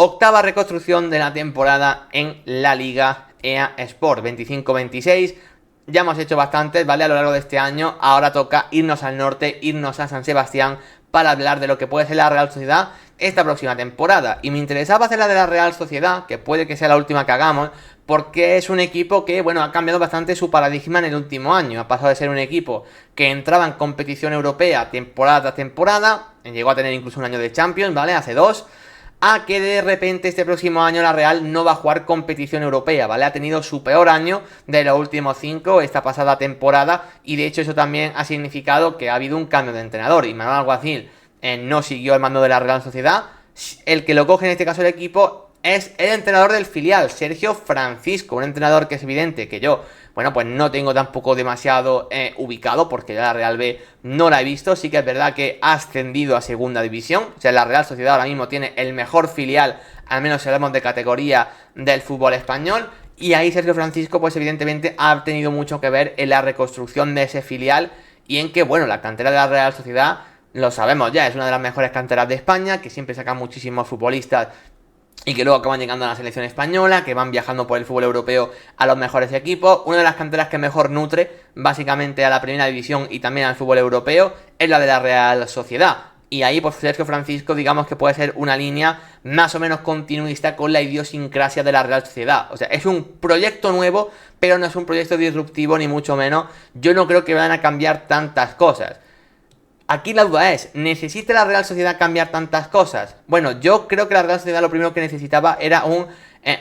octava reconstrucción de la temporada en la Liga EA Sport 25-26. Ya hemos hecho bastantes, ¿vale? A lo largo de este año. Ahora toca irnos al norte, irnos a San Sebastián para hablar de lo que puede ser la Real Sociedad esta próxima temporada. Y me interesaba hacer la de la Real Sociedad, que puede que sea la última que hagamos, porque es un equipo que, bueno, ha cambiado bastante su paradigma en el último año. Ha pasado de ser un equipo que entraba en competición europea temporada tras temporada, llegó a tener incluso un año de Champions, ¿vale? Hace 2, a que de repente este próximo año la Real no va a jugar competición europea, ¿vale? Ha tenido su peor año de los últimos 5 esta pasada temporada, y de hecho eso también ha significado que ha habido un cambio de entrenador. Y Manuel Alguacil no siguió el mando de la Real Sociedad. El que lo coge en este caso el equipo es el entrenador del filial, Sergio Francisco, un entrenador que es evidente que yo, bueno, pues no tengo tampoco demasiado ubicado, porque ya la Real B no la he visto. Sí que es verdad que ha ascendido a segunda división, o sea, la Real Sociedad ahora mismo tiene el mejor filial, al menos si hablamos de categoría del fútbol español, y ahí Sergio Francisco pues evidentemente ha tenido mucho que ver en la reconstrucción de ese filial, y en que, bueno, la cantera de la Real Sociedad, lo sabemos ya, es una de las mejores canteras de España, que siempre sacan muchísimos futbolistas y que luego acaban llegando a la selección española, que van viajando por el fútbol europeo a los mejores equipos. Una de las canteras que mejor nutre básicamente a la primera división y también al fútbol europeo es la de la Real Sociedad. Y ahí, pues, Sergio Francisco, digamos que puede ser una línea más o menos continuista con la idiosincrasia de la Real Sociedad. O sea, es un proyecto nuevo, pero no es un proyecto disruptivo, ni mucho menos. Yo no creo que vayan a cambiar tantas cosas. Aquí la duda es, ¿necesita la Real Sociedad cambiar tantas cosas? Bueno, yo creo que la Real Sociedad lo primero que necesitaba era un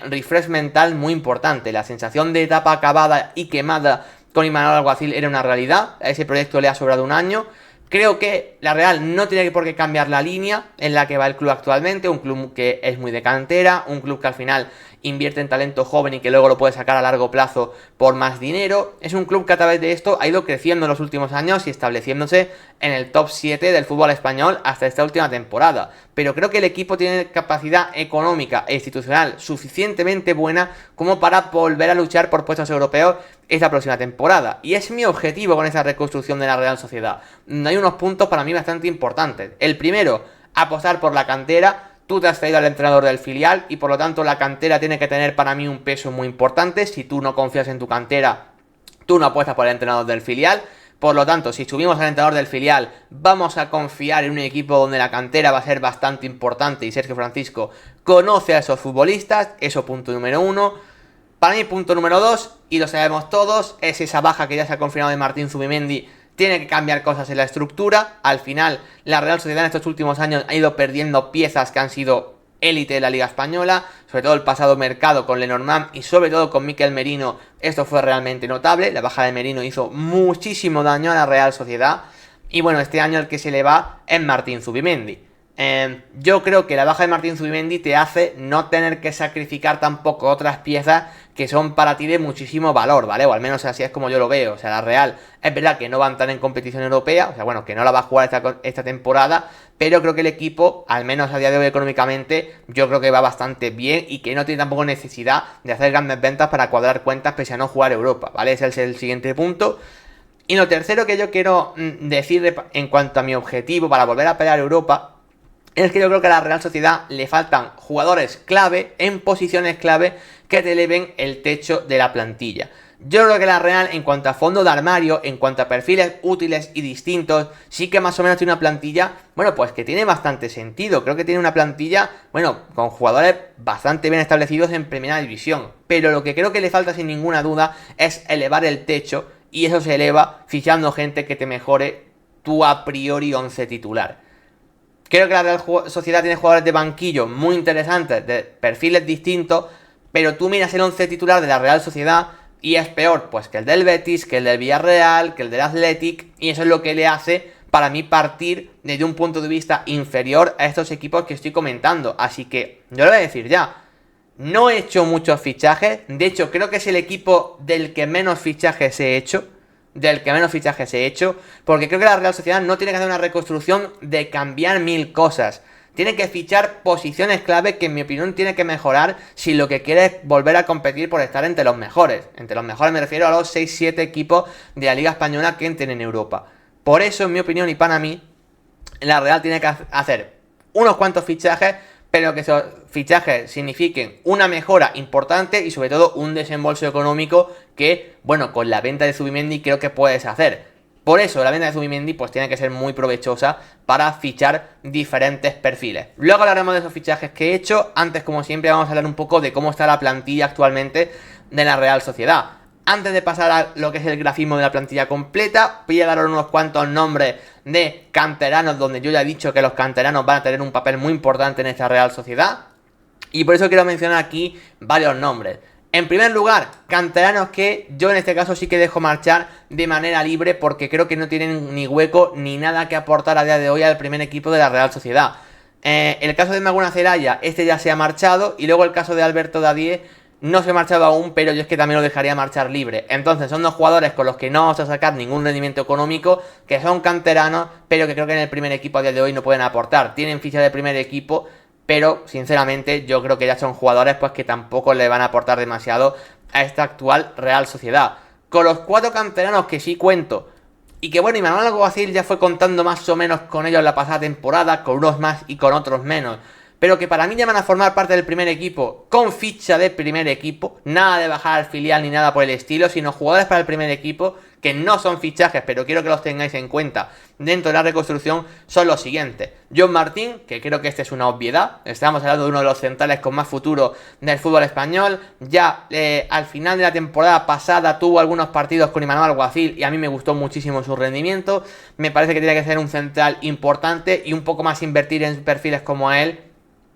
refresh mental muy importante. La sensación de etapa acabada y quemada con Imanol Alguacil era una realidad. A ese proyecto le ha sobrado un año. Creo que la Real no tiene por qué cambiar la línea en la que va el club actualmente. Un club que es muy de cantera, un club que al final invierte en talento joven y que luego lo puede sacar a largo plazo por más dinero. Es un club que a través de esto ha ido creciendo en los últimos años y estableciéndose en el top 7 del fútbol español hasta esta última temporada. Pero creo que el equipo tiene capacidad económica e institucional suficientemente buena como para volver a luchar por puestos europeos esta próxima temporada. Y es mi objetivo con esa reconstrucción de la Real Sociedad. Hay unos puntos para mí bastante importantes. El primero, apostar por la cantera. Tú te has traído al entrenador del filial y por lo tanto la cantera tiene que tener para mí un peso muy importante. Si tú no confías en tu cantera, tú no apuestas por el entrenador del filial. Por lo tanto, si subimos al entrenador del filial, vamos a confiar en un equipo donde la cantera va a ser bastante importante y Sergio Francisco conoce a esos futbolistas. Eso, punto número 1. Para mí, punto número 2, y lo sabemos todos, es esa baja que ya se ha confirmado de Martín Zubimendi. Tiene que cambiar cosas en la estructura. Al final, la Real Sociedad en estos últimos años ha ido perdiendo piezas que han sido élite de la Liga Española, sobre todo el pasado mercado con Lenormand y sobre todo con Mikel Merino. Esto fue realmente notable. La baja de Merino hizo muchísimo daño a la Real Sociedad. Y bueno, este año el que se le va es Martín Zubimendi. Yo creo que la baja de Martín Zubimendi te hace no tener que sacrificar tampoco otras piezas que son para ti de muchísimo valor, ¿vale? O al menos así es como yo lo veo. O sea, la Real es verdad que no va a entrar en competición europea, o sea, bueno, que no la va a jugar esta temporada, pero creo que el equipo, al menos a día de hoy económicamente, yo creo que va bastante bien y que no tiene tampoco necesidad de hacer grandes ventas para cuadrar cuentas pese a no jugar Europa, ¿vale? Ese es el siguiente punto. Y lo tercero que yo quiero decir en cuanto a mi objetivo para volver a pelear Europa es que yo creo que a la Real Sociedad le faltan jugadores clave en posiciones clave que te eleven el techo de la plantilla. Yo creo que la Real, en cuanto a fondo de armario, en cuanto a perfiles útiles y distintos, sí que más o menos tiene una plantilla, bueno, pues que tiene bastante sentido. Creo que tiene una plantilla, bueno, con jugadores bastante bien establecidos en primera división. Pero lo que creo que le falta sin ninguna duda es elevar el techo, y eso se eleva fichando gente que te mejore tu a priori 11 titular. Creo que la Real Sociedad tiene jugadores de banquillo muy interesantes, de perfiles distintos, pero tú miras el 11 titular de la Real Sociedad y es peor pues que el del Betis, que el del Villarreal, que el del Athletic, y eso es lo que le hace, para mí, partir desde un punto de vista inferior a estos equipos que estoy comentando. Así que, yo lo voy a decir ya, no he hecho muchos fichajes, de hecho creo que es el equipo del que menos fichajes he hecho, porque creo que la Real Sociedad no tiene que hacer una reconstrucción de cambiar mil cosas. Tiene que fichar posiciones clave que en mi opinión tiene que mejorar si lo que quiere es volver a competir por estar entre los mejores. Entre los mejores me refiero a los 6-7 equipos de la Liga Española que entren en Europa. Por eso, en mi opinión y para mí, la Real tiene que hacer unos cuantos fichajes pero que esos fichajes signifiquen una mejora importante y sobre todo un desembolso económico que, bueno, con la venta de Zubimendi creo que puedes hacer. Por eso la venta de Zubimendi pues tiene que ser muy provechosa para fichar diferentes perfiles. Luego hablaremos de esos fichajes que he hecho. Antes, como siempre, vamos a hablar un poco de cómo está la plantilla actualmente de la Real Sociedad. Antes de pasar a lo que es el grafismo de la plantilla completa, voy a daros unos cuantos nombres de canteranos, donde yo ya he dicho que los canteranos van a tener un papel muy importante en esta Real Sociedad. Y por eso quiero mencionar aquí varios nombres. En primer lugar, canteranos que yo en este caso sí que dejo marchar de manera libre porque creo que no tienen ni hueco ni nada que aportar a día de hoy al primer equipo de la Real Sociedad. El caso de Maguna Celaya, este ya se ha marchado, y luego el caso de Alberto Dadie no se ha marchado aún, pero yo es que también lo dejaría marchar libre. Entonces son dos jugadores con los que no vamos a sacar ningún rendimiento económico, que son canteranos, pero que creo que en el primer equipo a día de hoy no pueden aportar. Tienen ficha de primer equipo, pero sinceramente yo creo que ya son jugadores pues que tampoco le van a aportar demasiado a esta actual Real Sociedad. Con los 4 canteranos que sí cuento, y que bueno, Imanol Alguacil ya fue contando más o menos con ellos la pasada temporada, con unos más y con otros menos, pero que para mí ya van a formar parte del primer equipo con ficha de primer equipo, nada de bajar al filial ni nada por el estilo, sino jugadores para el primer equipo que no son fichajes, pero quiero que los tengáis en cuenta dentro de la reconstrucción, son los siguientes. John Martín, que creo que este es una obviedad, estamos hablando de uno de los centrales con más futuro del fútbol español, ya al final de la temporada pasada tuvo algunos partidos con Imanol Alguacil y a mí me gustó muchísimo su rendimiento, me parece que tiene que ser un central importante y un poco más invertir en perfiles como él,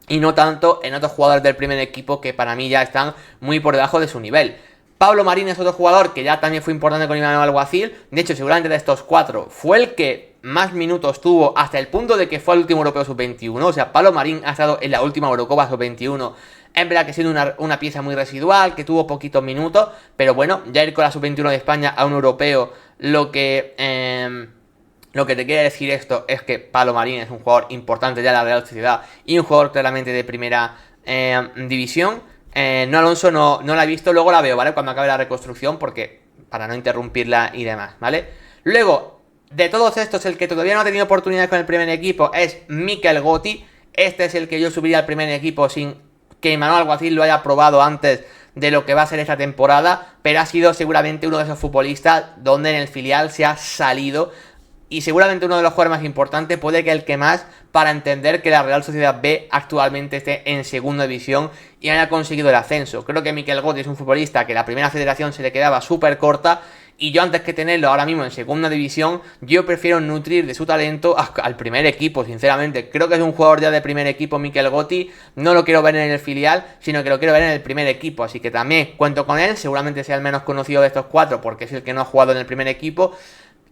y no tanto en otros jugadores del primer equipo que para mí ya están muy por debajo de su nivel. Pablo Marín es otro jugador que ya también fue importante con Imanol Alguacil. De hecho, seguramente de estos 4 fue el que más minutos tuvo, hasta el punto de que fue al último Europeo Sub-21. O sea, Pablo Marín ha estado en la última Eurocopa Sub-21. Es verdad que siendo una pieza muy residual, que tuvo poquitos minutos, pero bueno, ya ir con la Sub-21 de España a un europeo, lo que te quiere decir esto es que Pablo Marín es un jugador importante ya en la Real Sociedad y un jugador claramente de primera división. No, Alonso no la he visto, luego la veo, ¿vale? Cuando acabe la reconstrucción, porque para no interrumpirla y demás, ¿vale? Luego, de todos estos, el que todavía no ha tenido oportunidad con el primer equipo es Mikel Gotti. Este es el que yo subiría al primer equipo sin que Imanol Alguacil lo haya probado antes de lo que va a ser esta temporada, pero ha sido seguramente uno de esos futbolistas donde en el filial se ha salido, y seguramente uno de los jugadores más importantes, puede que el que más, para entender que la Real Sociedad B actualmente esté en segunda división y haya conseguido el ascenso. Creo que Mikel Gotti es un futbolista que la primera federación se le quedaba súper corta, y yo antes que tenerlo ahora mismo en segunda división, yo prefiero nutrir de su talento al primer equipo, sinceramente. Creo que es un jugador ya de primer equipo Mikel Gotti, no lo quiero ver en el filial, sino que lo quiero ver en el primer equipo, así que también cuento con él, seguramente sea el menos conocido de estos 4 porque es el que no ha jugado en el primer equipo.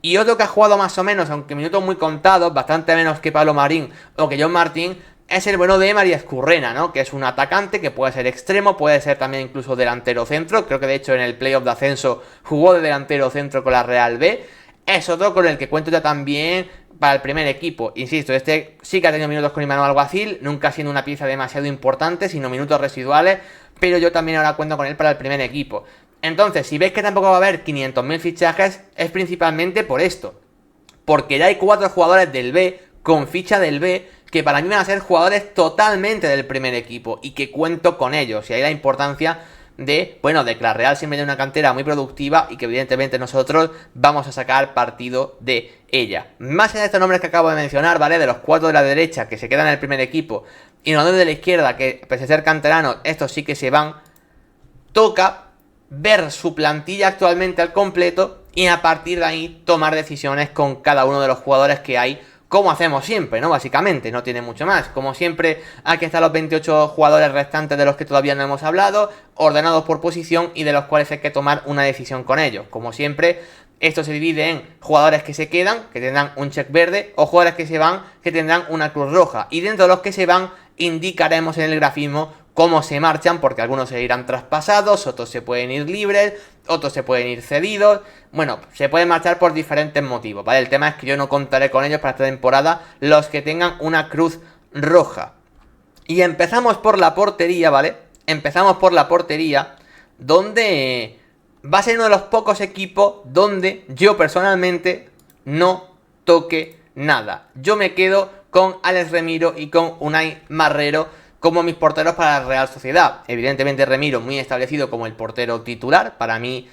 Y otro que ha jugado más o menos, aunque minutos muy contados, bastante menos que Pablo Marín o que John Martín, es el bueno de María Escurrena, ¿no? Que es un atacante que puede ser extremo, puede ser también incluso delantero centro. Creo que de hecho en el playoff de ascenso jugó de delantero centro con la Real B. Es otro con el que cuento ya también para el primer equipo. Insisto, este sí que ha tenido minutos con Imanol Alguacil, nunca siendo una pieza demasiado importante, sino minutos residuales, pero yo también ahora cuento con él para el primer equipo. Entonces, si veis que tampoco va a haber 500.000 fichajes, es principalmente por esto. Porque ya hay 4 jugadores del B, con ficha del B, que para mí van a ser jugadores totalmente del primer equipo, y que cuento con ellos. Y ahí la importancia de, bueno, de que la Real siempre tiene una cantera muy productiva y que evidentemente nosotros vamos a sacar partido de ella. Más allá de estos nombres que acabo de mencionar, ¿vale? De los 4 de la derecha que se quedan en el primer equipo, y los 2 de la izquierda que, pese a ser canteranos, estos sí que se van, toca ver su plantilla actualmente al completo y a partir de ahí tomar decisiones con cada uno de los jugadores que hay, como hacemos siempre, ¿no? Básicamente, no tiene mucho más. Como siempre, aquí están los 28 jugadores restantes de los que todavía no hemos hablado, ordenados por posición y de los cuales hay que tomar una decisión con ellos. Como siempre, esto se divide en jugadores que se quedan, que tendrán un check verde, o jugadores que se van, que tendrán una cruz roja. Y dentro de los que se van, indicaremos en el grafismo cómo se marchan, porque algunos se irán traspasados, otros se pueden ir libres, otros se pueden ir cedidos. Bueno, se pueden marchar por diferentes motivos, ¿vale? El tema es que yo no contaré con ellos para esta temporada, los que tengan una cruz roja. Y empezamos por la portería, ¿vale? Empezamos por la portería, donde va a ser uno de los pocos equipos donde yo personalmente no toque nada. Yo me quedo con Alex Remiro y con Unai Marrero como mis porteros para la Real Sociedad. Evidentemente Remiro muy establecido como el portero titular, para mí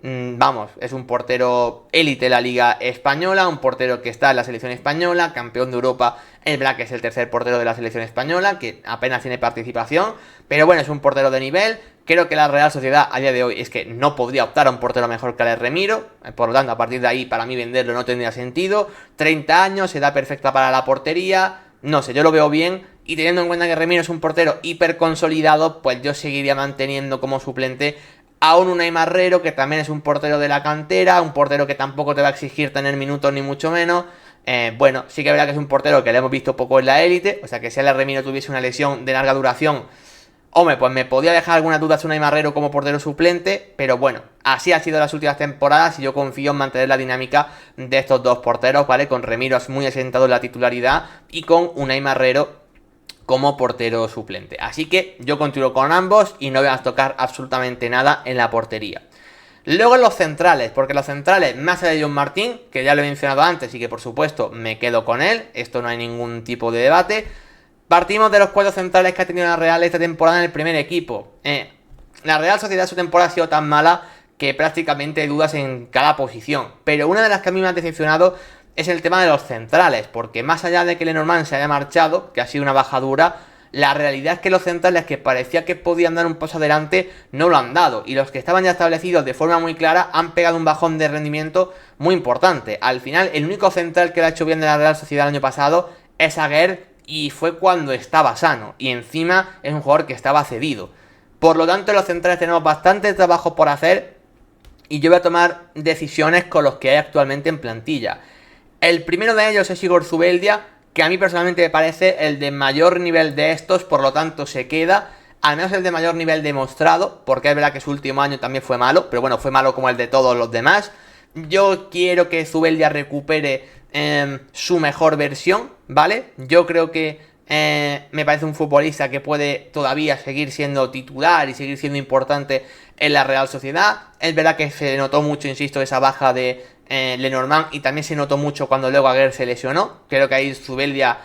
vamos, es un portero élite de la Liga Española, un portero que está en la selección española, campeón de Europa. El Black es el tercer portero de la selección española, que apenas tiene participación, pero bueno, es un portero de nivel. Creo que la Real Sociedad a día de hoy es que no podría optar a un portero mejor que el Remiro, por lo tanto a partir de ahí para mí venderlo no tendría sentido. 30 años, edad perfecta para la portería, no sé, yo lo veo bien. Y teniendo en cuenta que Remiro es un portero hiper consolidado, pues yo seguiría manteniendo como suplente a un Unai Marrero, que también es un portero de la cantera, un portero que tampoco te va a exigir tener minutos ni mucho menos. Bueno, sí que es verdad que es un portero que le hemos visto poco en la élite, o sea que si el Remiro tuviese una lesión de larga duración, hombre, pues me podía dejar algunas dudas Unai Marrero como portero suplente, pero bueno, así ha sido las últimas temporadas y yo confío en mantener la dinámica de estos dos porteros, ¿vale? Con Remiro muy asentado en la titularidad y con Unai Marrero como portero suplente. Así que yo continúo con ambos y no voy a tocar absolutamente nada en la portería. Luego en los centrales, porque los centrales, más allá de John Martín, que ya lo he mencionado antes y que por supuesto me quedo con él, esto no hay ningún tipo de debate. Partimos de los 4 centrales que ha tenido la Real esta temporada en el primer equipo. La Real Sociedad su temporada ha sido tan mala que prácticamente hay dudas en cada posición, pero una de las que a mí me ha decepcionado es el tema de los centrales, porque más allá de que Lenormand se haya marchado, que ha sido una bajadura, la realidad es que los centrales que parecía que podían dar un paso adelante no lo han dado, y los que estaban ya establecidos de forma muy clara han pegado un bajón de rendimiento muy importante. Al final, el único central que lo ha hecho bien de la Real Sociedad el año pasado es Aguer, y fue cuando estaba sano, y encima es un jugador que estaba cedido. Por lo tanto, los centrales tenemos bastante trabajo por hacer, y yo voy a tomar decisiones con los que hay actualmente en plantilla. El primero de ellos es Igor Zubeldia, que a mí personalmente me parece el de mayor nivel de estos, por lo tanto se queda, al menos el de mayor nivel demostrado, porque es verdad que su último año también fue malo, pero bueno, fue malo como el de todos los demás. Yo quiero que Zubeldia recupere su mejor versión, ¿vale? Yo creo que me parece un futbolista que puede todavía seguir siendo titular y seguir siendo importante en la Real Sociedad. Es verdad que se notó mucho, insisto, esa baja de Lenormand, y también se notó mucho cuando luego Aguer se lesionó. Creo que ahí Zubeldia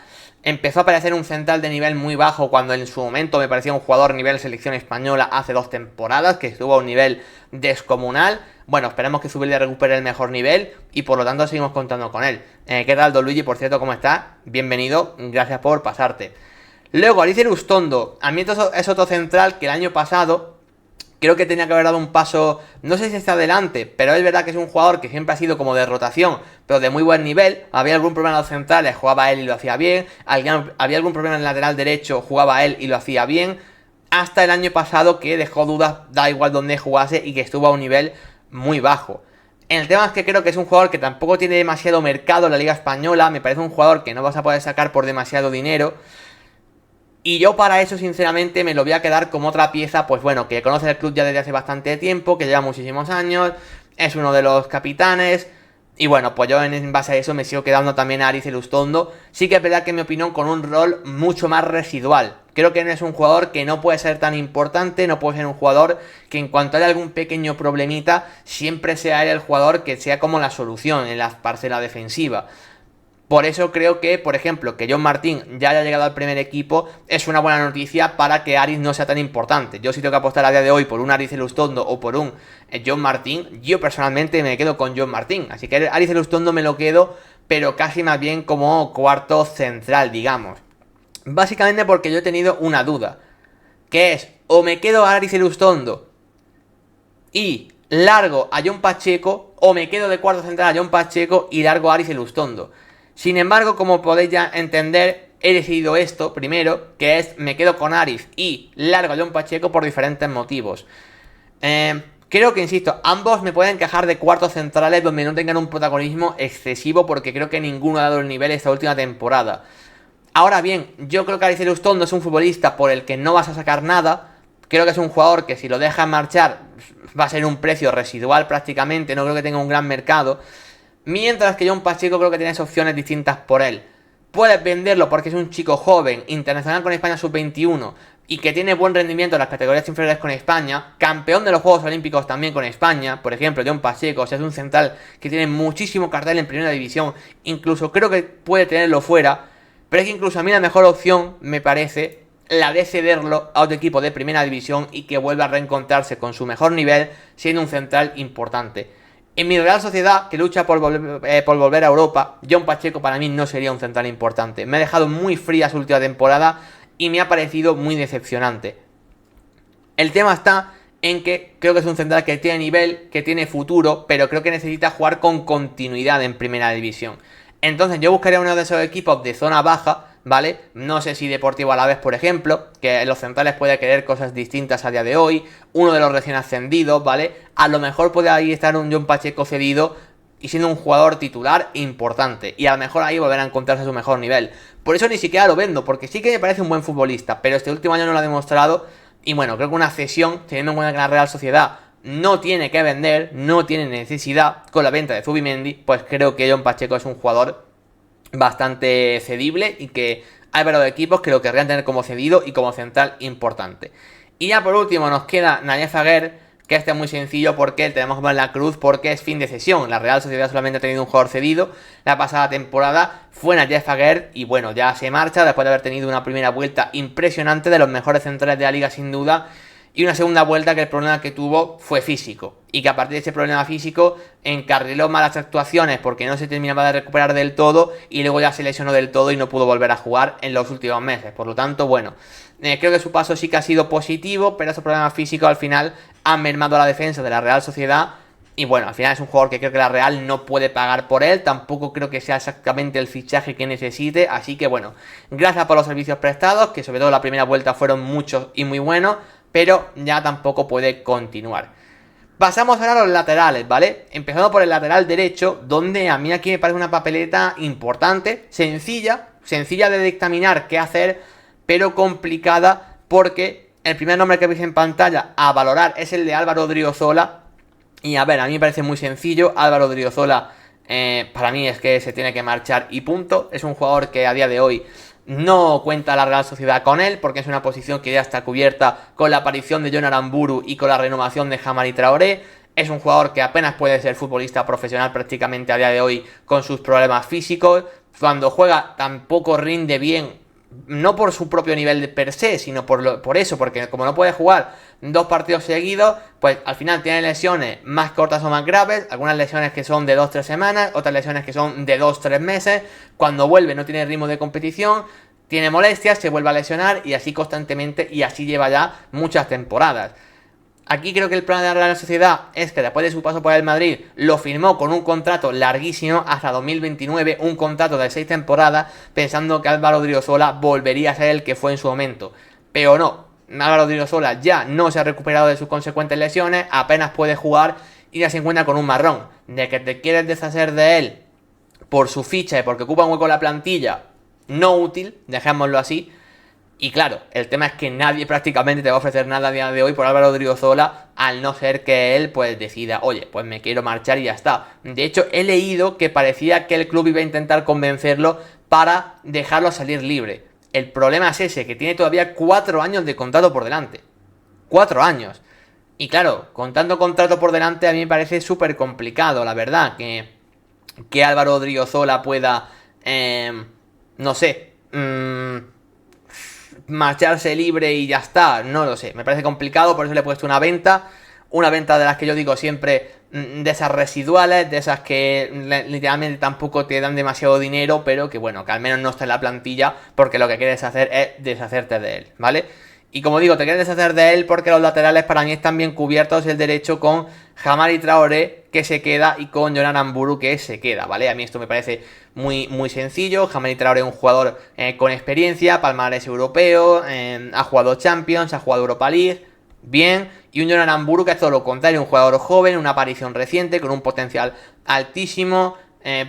empezó a parecer un central de nivel muy bajo, cuando en su momento me parecía un jugador nivel selección española hace 2 temporadas, que estuvo a un nivel descomunal. Bueno, esperemos que Zubeldia recupere el mejor nivel y por lo tanto seguimos contando con él. ¿Qué tal, Don Luigi? Por cierto, ¿cómo estás? Bienvenido, gracias por pasarte. Luego, Alice Lustondo. A mí es otro central que el año pasado creo que tenía que haber dado un paso, no sé si hacia adelante, pero es verdad que es un jugador que siempre ha sido como de rotación, pero de muy buen nivel. Había algún problema en los centrales, jugaba él y lo hacía bien. Había algún problema en el lateral derecho, jugaba él y lo hacía bien. Hasta el año pasado que dejó dudas, da igual donde jugase, y que estuvo a un nivel muy bajo. El tema es que creo que es un jugador que tampoco tiene demasiado mercado en la Liga Española. Me parece un jugador que no vas a poder sacar por demasiado dinero. Y yo para eso sinceramente me lo voy a quedar como otra pieza, pues bueno, que conoce el club ya desde hace bastante tiempo, que lleva muchísimos años, es uno de los capitanes. Y bueno, pues yo en base a eso me sigo quedando también a Aritz Lustondo. Sí que es verdad que en mi opinión con un rol mucho más residual. Creo que no es un jugador que no puede ser tan importante, no puede ser un jugador que en cuanto haya algún pequeño problemita, siempre sea él el jugador que sea como la solución en la parcela defensiva. Por eso creo que, por ejemplo, que John Martín ya haya llegado al primer equipo es una buena noticia para que Aritz no sea tan importante. Yo si tengo que apostar a día de hoy por un Aritz Lustondo o por un John Martín, yo personalmente me quedo con John Martín. Así que Aritz Lustondo me lo quedo, pero casi más bien como cuarto central, digamos. Básicamente porque yo he tenido una duda, que es, o me quedo a Aritz Lustondo y largo a John Pacheco, o me quedo de cuarto central a John Pacheco y largo a Aritz Lustondo. Sin embargo, como podéis ya entender, he decidido esto primero, que es me quedo con Aritz y largo a John Pacheco por diferentes motivos. Creo que, insisto, ambos me pueden quejar de cuartos centrales donde no tengan un protagonismo excesivo, porque creo que ninguno ha dado el nivel esta última temporada. Ahora bien, yo creo que Aritz Lustondo es un futbolista por el que no vas a sacar nada. Creo que es un jugador que si lo dejas marchar va a ser un precio residual prácticamente, no creo que tenga un gran mercado. Mientras que John Pacheco creo que tienes opciones distintas por él. Puedes venderlo porque es un chico joven, internacional con España sub-21 y que tiene buen rendimiento en las categorías inferiores con España, campeón de los Juegos Olímpicos también con España. Por ejemplo, John Pacheco, o sea, es un central que tiene muchísimo cartel en primera división, incluso creo que puede tenerlo fuera. Pero es que incluso a mí la mejor opción me parece la de cederlo a otro equipo de primera división y que vuelva a reencontrarse con su mejor nivel, siendo un central importante. En mi Real Sociedad, que lucha por volver a Europa, John Pacheco para mí no sería un central importante. Me ha dejado muy fría su última temporada y me ha parecido muy decepcionante. El tema está en que creo que es un central que tiene nivel, que tiene futuro, pero creo que necesita jugar con continuidad en primera división. Entonces yo buscaría uno de esos equipos de zona baja, ¿vale? No sé si Deportivo Alavés, por ejemplo, que los centrales puede querer cosas distintas a día de hoy. Uno de los recién ascendidos, ¿vale? A lo mejor puede ahí estar un John Pacheco cedido y siendo un jugador titular importante. Y a lo mejor ahí volver a encontrarse a su mejor nivel. Por eso ni siquiera lo vendo, porque sí que me parece un buen futbolista, pero este último año no lo ha demostrado. Y bueno, creo que una cesión, teniendo en cuenta que la Real Sociedad no tiene que vender, no tiene necesidad con la venta de Zubimendi, pues creo que John Pacheco es un jugador bastante cedible y que hay varios equipos que lo querrían tener como cedido y como central importante. Y ya por último nos queda Nayef Aguer, que este es muy sencillo porque tenemos que poner la cruz porque es fin de cesión. La Real Sociedad solamente ha tenido un jugador cedido la pasada temporada, fue Nayef Aguer y bueno, ya se marcha después de haber tenido una primera vuelta impresionante, de los mejores centrales de la liga sin duda. Y una segunda vuelta que el problema que tuvo fue físico. Y que a partir de ese problema físico encarriló malas actuaciones porque no se terminaba de recuperar del todo. Y luego ya se lesionó del todo y no pudo volver a jugar en los últimos meses. Por lo tanto, bueno, creo que su paso sí que ha sido positivo. Pero esos problemas físicos al final han mermado a la defensa de la Real Sociedad. Y bueno, al final es un jugador que creo que la Real no puede pagar por él. Tampoco creo que sea exactamente el fichaje que necesite. Así que bueno, gracias por los servicios prestados. Que sobre todo la primera vuelta fueron muchos y muy buenos. Pero ya tampoco puede continuar. Pasamos ahora a los laterales, ¿vale? Empezando por el lateral derecho, donde a mí aquí me parece una papeleta importante, sencilla de dictaminar qué hacer, pero complicada porque el primer nombre que veis en pantalla a valorar es el de Álvaro Odriozola. Y a ver, a mí me parece muy sencillo. Álvaro Odriozola para mí es que se tiene que marchar y punto. Es un jugador que a día de hoy no cuenta la Real Sociedad con él, porque es una posición que ya está cubierta con la aparición de Jon Aramburu y con la renovación de Hamari Traoré. Es un jugador que apenas puede ser futbolista profesional prácticamente a día de hoy con sus problemas físicos. Cuando juega tampoco rinde bien, no por su propio nivel de per se, sino por eso, porque como no puede jugar 2 partidos seguidos, pues al final tiene lesiones más cortas o más graves, algunas lesiones que son de 2-3 semanas, otras lesiones que son de 2-3 meses, cuando vuelve no tiene ritmo de competición, tiene molestias, se vuelve a lesionar y así constantemente y así lleva ya muchas temporadas. Aquí creo que el plan de la Real Sociedad es que después de su paso por el Madrid lo firmó con un contrato larguísimo hasta 2029, un contrato de 6 temporadas, pensando que Álvaro Odriozola volvería a ser el que fue en su momento. Pero no, Álvaro Odriozola ya no se ha recuperado de sus consecuentes lesiones, apenas puede jugar y ya se encuentra con un marrón. De que te quieres deshacer de él por su ficha y porque ocupa un hueco en la plantilla, no útil, dejémoslo así. Y claro, el tema es que nadie prácticamente te va a ofrecer nada a día de hoy por Álvaro Odriozola, al no ser que él pues decida, oye, pues me quiero marchar y ya está. De hecho, he leído que parecía que el club iba a intentar convencerlo para dejarlo salir libre. El problema es ese, que tiene todavía 4 años de contrato por delante. 4 años. Y claro, con tanto contrato por delante a mí me parece súper complicado, la verdad, que Álvaro Odriozola pueda, no sé, marcharse libre y ya está, no lo sé, me parece complicado, por eso le he puesto una venta de las que yo digo siempre, de esas residuales, de esas que literalmente tampoco te dan demasiado dinero, pero que bueno, que al menos no está en la plantilla, porque lo que quieres hacer es deshacerte de él, ¿vale? Y como digo, te quieres deshacer de él porque los laterales para mí están bien cubiertos, el derecho con Hamari Traoré, que se queda, y con Jon Aramburu, que se queda, ¿vale? A mí esto me parece muy, muy sencillo. Hamari Traoré es un jugador con experiencia, palmarés europeo, ha jugado Champions, ha jugado Europa League, bien. Y un Jon Aramburu que es todo lo contrario, un jugador joven, una aparición reciente, con un potencial altísimo.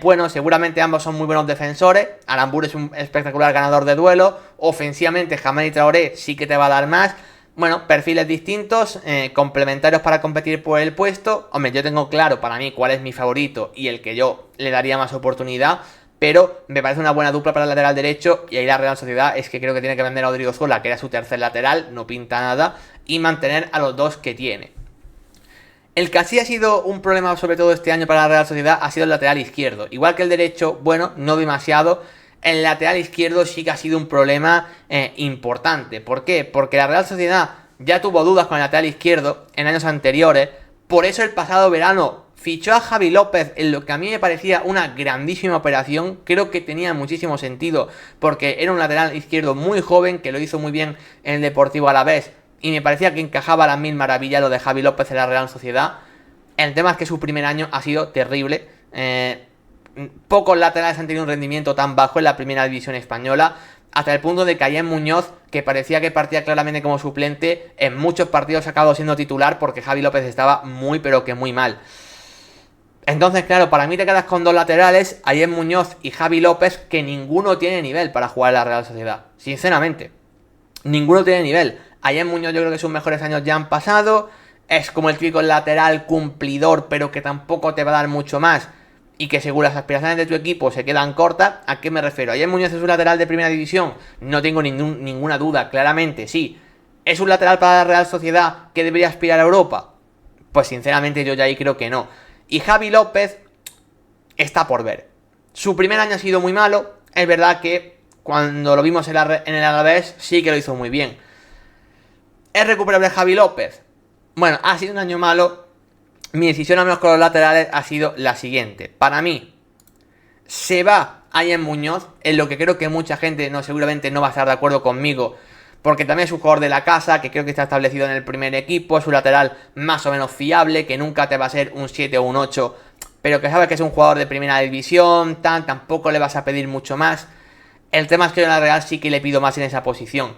Bueno, seguramente ambos son muy buenos defensores. Aramburu es un espectacular ganador de duelo. Ofensivamente, Hamari Traoré sí que te va a dar más. Bueno, perfiles distintos, complementarios para competir por el puesto. Hombre, yo tengo claro para mí cuál es mi favorito y el que yo le daría más oportunidad. Pero me parece una buena dupla para el lateral derecho. Y ahí la Real Sociedad es que creo que tiene que vender a Odriozola, que era su tercer lateral, no pinta nada, y mantener a los dos que tiene. El que sí ha sido un problema sobre todo este año para la Real Sociedad ha sido el lateral izquierdo. Igual que el derecho, bueno, no demasiado. el lateral izquierdo sí que ha sido un problema importante. ¿Por qué? Porque la Real Sociedad ya tuvo dudas con el lateral izquierdo en años anteriores. Por eso el pasado verano fichó a Javi López en lo que a mí me parecía una grandísima operación. Creo que tenía muchísimo sentido porque era un lateral izquierdo muy joven que lo hizo muy bien en el Deportivo Alavés. Y me parecía que encajaba a las mil maravillas lo de Javi López en la Real Sociedad. El tema es que su primer año ha sido terrible. Pocos laterales han tenido un rendimiento tan bajo en la primera división española, hasta el punto de que Ayem Muñoz, que parecía que partía claramente como suplente, en muchos partidos ha acabado siendo titular porque Javi López estaba muy pero que muy mal. Entonces, claro, para mí te quedas con dos laterales, Ayem Muñoz y Javi López, que ninguno tiene nivel para jugar en la Real Sociedad. Sinceramente, ninguno tiene nivel. Ayem Muñoz yo creo que sus mejores años ya han pasado. Es como el típico lateral cumplidor, pero que tampoco te va a dar mucho más. Y que según las aspiraciones de tu equipo se quedan cortas. ¿A qué me refiero? ¿Ayem Muñoz es un lateral de primera división? No tengo ninguna duda, claramente sí. ¿Es un lateral para la Real Sociedad que debería aspirar a Europa? Pues sinceramente yo ya ahí creo que no. Y Javi López está por ver. Su primer año ha sido muy malo. Es verdad que cuando lo vimos en el Alavés sí que lo hizo muy bien. ¿Es recuperable Javi López? Bueno, ha sido un año malo. Mi decisión al menos con los laterales ha sido la siguiente. Para mí, se va Ayem Muñoz, en lo que creo que mucha gente seguramente no va a estar de acuerdo conmigo, porque también es un jugador de la casa, que creo que está establecido en el primer equipo, es un lateral más o menos fiable, que nunca te va a ser un 7 o un 8, pero que sabe que es un jugador de primera división, tampoco le vas a pedir mucho más. El tema es que yo en la Real sí que le pido más en esa posición.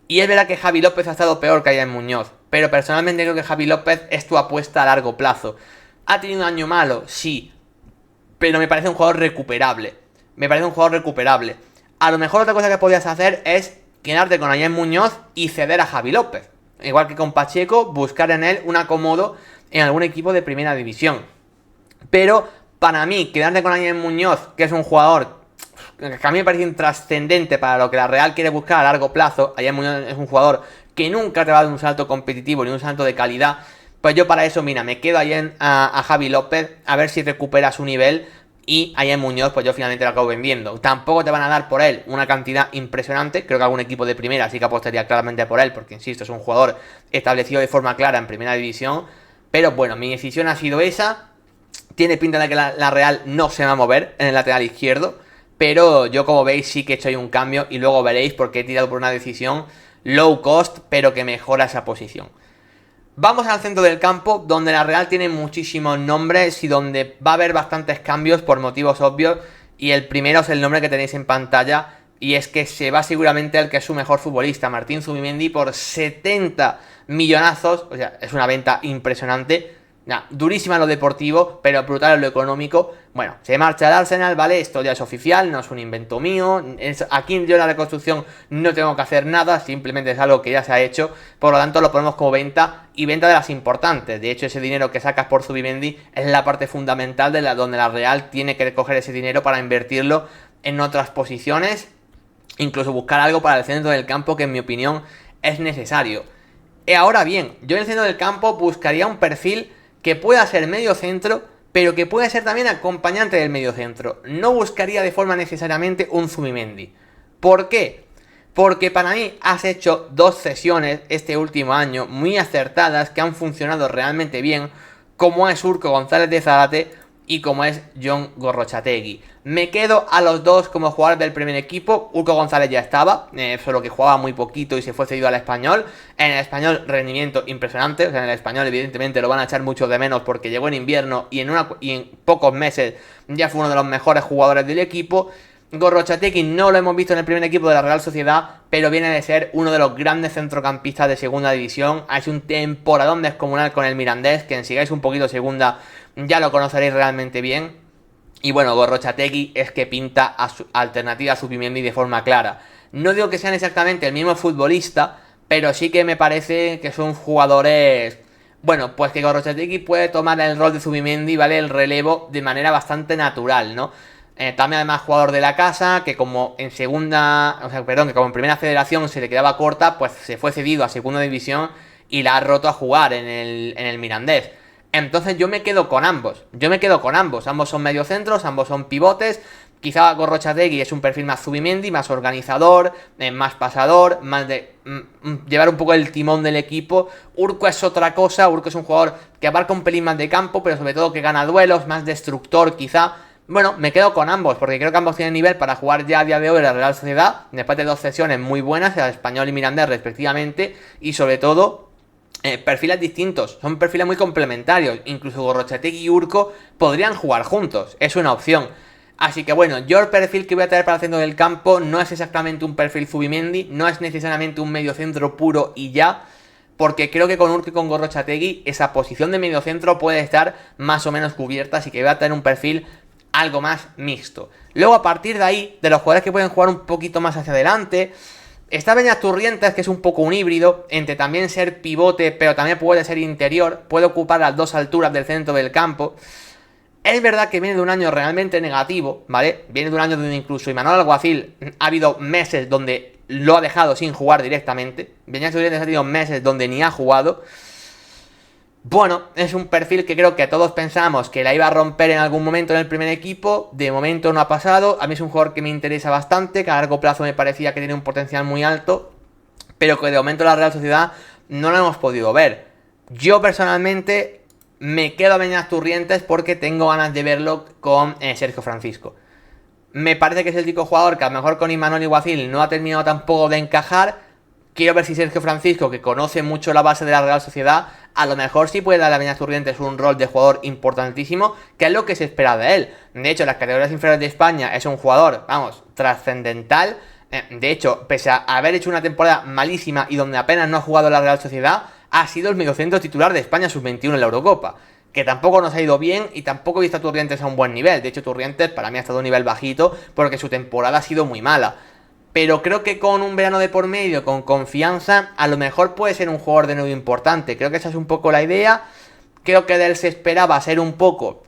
Y es verdad que Javi López ha estado peor que Ayem Muñoz, pero personalmente creo que Javi López es tu apuesta a largo plazo. ¿Ha tenido un año malo? Sí, pero me parece un jugador recuperable. A lo mejor otra cosa que podías hacer es quedarte con Ayem Muñoz y ceder a Javi López. Igual que con Pacheco, buscar en él un acomodo en algún equipo de primera división. Pero para mí, quedarte con Ayem Muñoz, que es un jugador que a mí me parece intrascendente para lo que la Real quiere buscar a largo plazo. Ayem Muñoz es un jugador que nunca te va a dar un salto competitivo ni un salto de calidad. Pues yo para eso, mira, me quedo ahí a Javi López, a ver si recupera su nivel. Y Ayem Muñoz, pues yo finalmente lo acabo vendiendo. Tampoco te van a dar por él una cantidad impresionante. Creo que algún equipo de primera sí que apostaría claramente por él, porque insisto, es un jugador establecido de forma clara en primera división. Pero bueno, mi decisión ha sido esa. Tiene pinta de que la Real no se va a mover en el lateral izquierdo. Pero yo, como veis, sí que he hecho ahí un cambio y luego veréis porque he tirado por una decisión low cost, pero que mejora esa posición. Vamos al centro del campo, donde la Real tiene muchísimos nombres y donde va a haber bastantes cambios por motivos obvios. Y el primero es el nombre que tenéis en pantalla, y es que se va seguramente el que es su mejor futbolista, Martín Zubimendi, por 70 millonazos. O sea, es una venta impresionante. Durísima en lo deportivo, pero brutal en lo económico. Bueno, se marcha al Arsenal, ¿vale? Esto ya es oficial, no es un invento mío. Aquí yo en la reconstrucción no tengo que hacer nada, simplemente es algo que ya se ha hecho. Por lo tanto, lo ponemos como venta, y venta de las importantes. De hecho, ese dinero que sacas por Zubimendi es la parte fundamental de donde la Real tiene que recoger ese dinero para invertirlo en otras posiciones. Incluso buscar algo para el centro del campo que, en mi opinión, es necesario. Ahora bien, yo en el centro del campo buscaría un perfil que pueda ser medio centro, pero que pueda ser también acompañante del medio centro. No buscaría de forma necesariamente un Zubimendi. ¿Por qué? Porque para mí has hecho dos cesiones este último año muy acertadas, que han funcionado realmente bien, como es Urco González de Zárate y como es Jon Gorrotxategi. Me quedo a los dos como jugadores del primer equipo. Urco González ya estaba, solo que jugaba muy poquito y se fue cedido al Español. En el Español, rendimiento impresionante. O sea, en el Español evidentemente lo van a echar mucho de menos porque llegó en invierno y en pocos meses ya fue uno de los mejores jugadores del equipo. Gorrotxategi no lo hemos visto en el primer equipo de la Real Sociedad, pero viene de ser uno de los grandes centrocampistas de segunda división. Ha hecho un temporadón descomunal con el Mirandés, que en sigáis un poquito segunda ya lo conoceréis realmente bien. Y bueno, Gorrotxategi es que pinta a su alternativa a Zubimendi de forma clara. No digo que sean exactamente el mismo futbolista, pero sí que me parece que son jugadores... Bueno, pues que Gorrotxategi puede tomar el rol de Zubimendi, ¿vale? El relevo de manera bastante natural, ¿no? También además jugador de la casa, que como en segunda... O sea, perdón, que como en primera federación se le quedaba corta, pues se fue cedido a segunda división y la ha roto a jugar en el Mirandés. Entonces yo me quedo con ambos. Ambos son mediocentros, ambos son pivotes Quizá Gorrotxategi es un perfil más Zubimendi, más organizador, más pasador, más de llevar un poco el timón del equipo. Urco es otra cosa, Urco es un jugador que abarca un pelín más de campo, pero sobre todo que gana duelos, más destructor quizá. Bueno, me quedo con ambos, porque creo que ambos tienen nivel para jugar ya a día de hoy en la Real Sociedad, después de 2 sesiones muy buenas, el Español y Mirandés respectivamente, y sobre todo perfiles distintos, son perfiles muy complementarios. Incluso Gorrotxategi y Urco podrían jugar juntos, es una opción. Así que bueno, yo el perfil que voy a traer para el centro del campo no es exactamente un perfil Zubimendi, no es necesariamente un mediocentro puro y ya, porque creo que con Urco y con Gorrotxategi esa posición de mediocentro puede estar más o menos cubierta, así que voy a tener un perfil algo más mixto. Luego a partir de ahí, de los jugadores que pueden jugar un poquito más hacia adelante, está Beñat-Turrientes, que es un poco un híbrido, entre también ser pivote, pero también puede ser interior, puede ocupar las dos alturas del centro del campo. Es verdad que viene de un año realmente negativo, ¿vale? Viene de un año donde incluso Imanol Alguacil ha habido meses donde lo ha dejado sin jugar directamente. Beñat-Turrientes ha tenido meses donde ni ha jugado. Bueno, es un perfil que creo que todos pensamos que la iba a romper en algún momento en el primer equipo. De momento no ha pasado. A mí es un jugador que me interesa bastante, que a largo plazo me parecía que tiene un potencial muy alto, pero que de momento la Real Sociedad no lo hemos podido ver. Yo personalmente me quedo a Beñat-Turrientes porque tengo ganas de verlo con Sergio Francisco. Me parece que es el tipo de jugador que a lo mejor con Imanol Alguacil no ha terminado tampoco de encajar. Quiero ver si Sergio Francisco, que conoce mucho la base de la Real Sociedad, a lo mejor sí puede darle a Beñat-Turrientes un rol de jugador importantísimo, que es lo que se espera de él. De hecho, en las categorías inferiores de España es un jugador, vamos, trascendental. De hecho, pese a haber hecho una temporada malísima y donde apenas no ha jugado la Real Sociedad, ha sido el mediocentro titular de España sub-21 en la Eurocopa. Que tampoco nos ha ido bien y tampoco he visto a Turrientes a un buen nivel. De hecho, Turrientes para mí ha estado a un nivel bajito porque su temporada ha sido muy mala. Pero creo que con un verano de por medio, con confianza, a lo mejor puede ser un jugador de nuevo importante. Creo que esa es un poco la idea. Creo que de él se esperaba ser un poco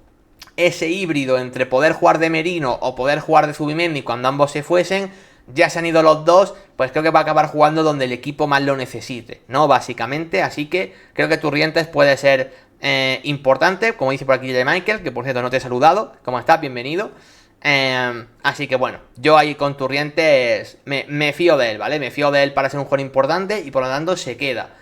ese híbrido entre poder jugar de Merino o poder jugar de Zubimendi cuando ambos se fuesen. Ya se han ido los dos, pues creo que va a acabar jugando donde el equipo más lo necesite, ¿no? Básicamente, así que creo que Turrientes puede ser importante, como dice por aquí J. Michael, que por cierto no te he saludado. ¿Cómo estás? Bienvenido. Así que bueno, yo ahí con Turrientes me fío de él, ¿vale? Me fío de él para ser un jugador importante y por lo tanto se queda.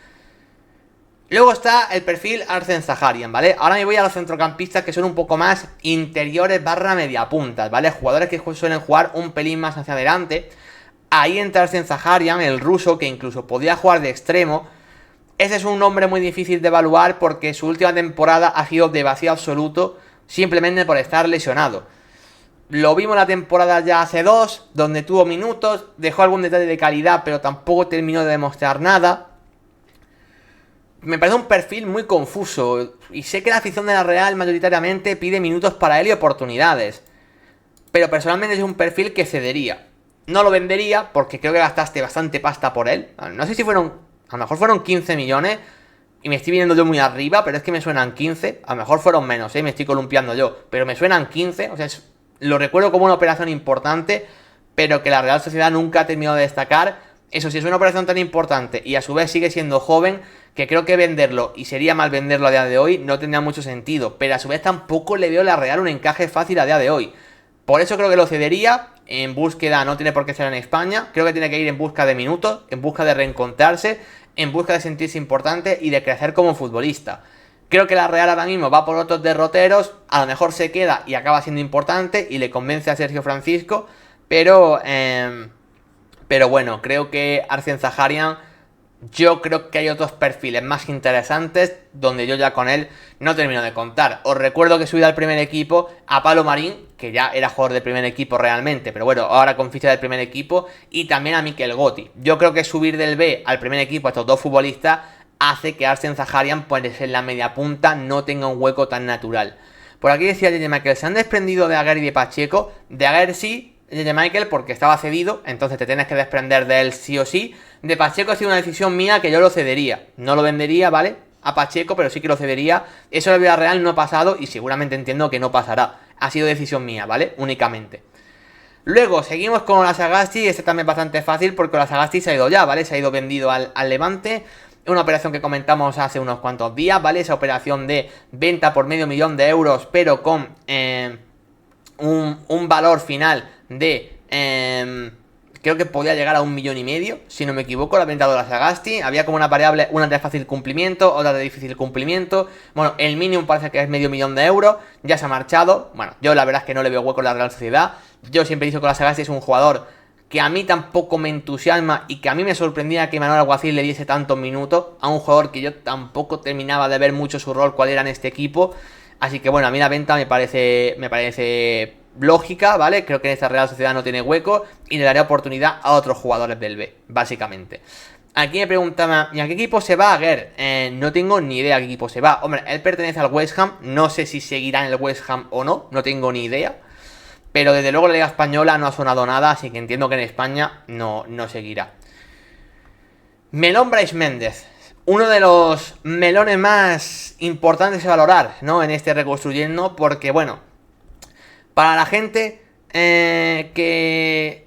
Luego está el perfil Arsen Zaharian, ¿vale? Ahora me voy a los centrocampistas que son un poco más interiores barra mediapuntas, ¿vale? Jugadores que suelen jugar un pelín más hacia adelante. Ahí entra Arsen Zaharian, el ruso, que incluso podía jugar de extremo. Ese es un nombre muy difícil de evaluar porque su última temporada ha sido de vacío absoluto simplemente por estar lesionado. Lo vimos la temporada ya hace 2, donde tuvo minutos, dejó algún detalle de calidad, pero tampoco terminó de demostrar nada. Me parece un perfil muy confuso, y sé que la afición de la Real mayoritariamente pide minutos para él y oportunidades. Pero personalmente es un perfil que cedería. No lo vendería, porque creo que gastaste bastante pasta por él. No sé si fueron, a lo mejor fueron 15 millones, y me estoy viniendo yo muy arriba, pero es que me suenan 15. A lo mejor fueron menos, me estoy columpiando yo, pero me suenan 15, o sea, lo recuerdo como una operación importante, pero que la Real Sociedad nunca ha terminado de destacar. Eso sí, es una operación tan importante y a su vez sigue siendo joven, que creo que venderlo, y sería mal venderlo a día de hoy, no tendría mucho sentido. Pero a su vez tampoco le veo a la Real un encaje fácil a día de hoy. Por eso creo que lo cedería en búsqueda, no tiene por qué ser en España. Creo que tiene que ir en busca de minutos, en busca de reencontrarse, en busca de sentirse importante y de crecer como futbolista. Creo que la Real ahora mismo va por otros derroteros, a lo mejor se queda y acaba siendo importante y le convence a Sergio Francisco, pero bueno, creo que Arsen Zaharian, yo creo que hay otros perfiles más interesantes donde yo ya con él no termino de contar. Os recuerdo que subí al primer equipo a Pablo Marín, que ya era jugador del primer equipo realmente, pero bueno, ahora con ficha del primer equipo, y también a Mikel Gotti. Yo creo que subir del B al primer equipo a estos dos futbolistas hace que Arsen Zaharian, pues en la media punta, no tenga un hueco tan natural. Por aquí decía J. Michael, se han desprendido de Aguer y de Pacheco. De Aguer sí, J. Michael, porque estaba cedido, entonces te tienes que desprender de él sí o sí. De Pacheco ha sido una decisión mía que yo lo cedería. No lo vendería, ¿vale? A Pacheco, pero sí que lo cedería. Eso en la vida real no ha pasado y seguramente entiendo que no pasará. Ha sido decisión mía, ¿vale? Únicamente. Luego seguimos con la Sagasti. Este también es bastante fácil porque la Sagasti se ha ido ya, ¿vale? Se ha ido vendido al Levante. Una operación que comentamos hace unos cuantos días, ¿vale? Esa operación de venta por $500,000, pero con un valor final de... creo que podía llegar a 1,5 millones, si no me equivoco, la venta de la Sagasti. Había como una variable, una de fácil cumplimiento, otra de difícil cumplimiento. Bueno, el mínimo parece que es medio millón de euros. Ya se ha marchado. Bueno, yo la verdad es que no le veo hueco en la Real Sociedad. Yo siempre he dicho que la Sagasti es un jugador que a mí tampoco me entusiasma y que a mí me sorprendía que Manuel Alguacil le diese tantos minutos a un jugador que yo tampoco terminaba de ver mucho su rol, cuál era en este equipo. Así que bueno, a mí la venta me parece lógica, ¿vale? Creo que en esta Real Sociedad no tiene hueco y le daré oportunidad a otros jugadores del B, básicamente. Aquí me preguntaba, ¿y a qué equipo se va Aguer? No tengo ni idea a qué equipo se va. Hombre, él pertenece al West Ham, no sé si seguirá en el West Ham o no, no tengo ni idea. Pero desde luego la Liga Española no ha sonado nada, así que entiendo que en España no seguirá. Melón Brais Méndez. Uno de los melones más importantes de valorar, ¿no? En este reconstruyendo, porque bueno, para la gente que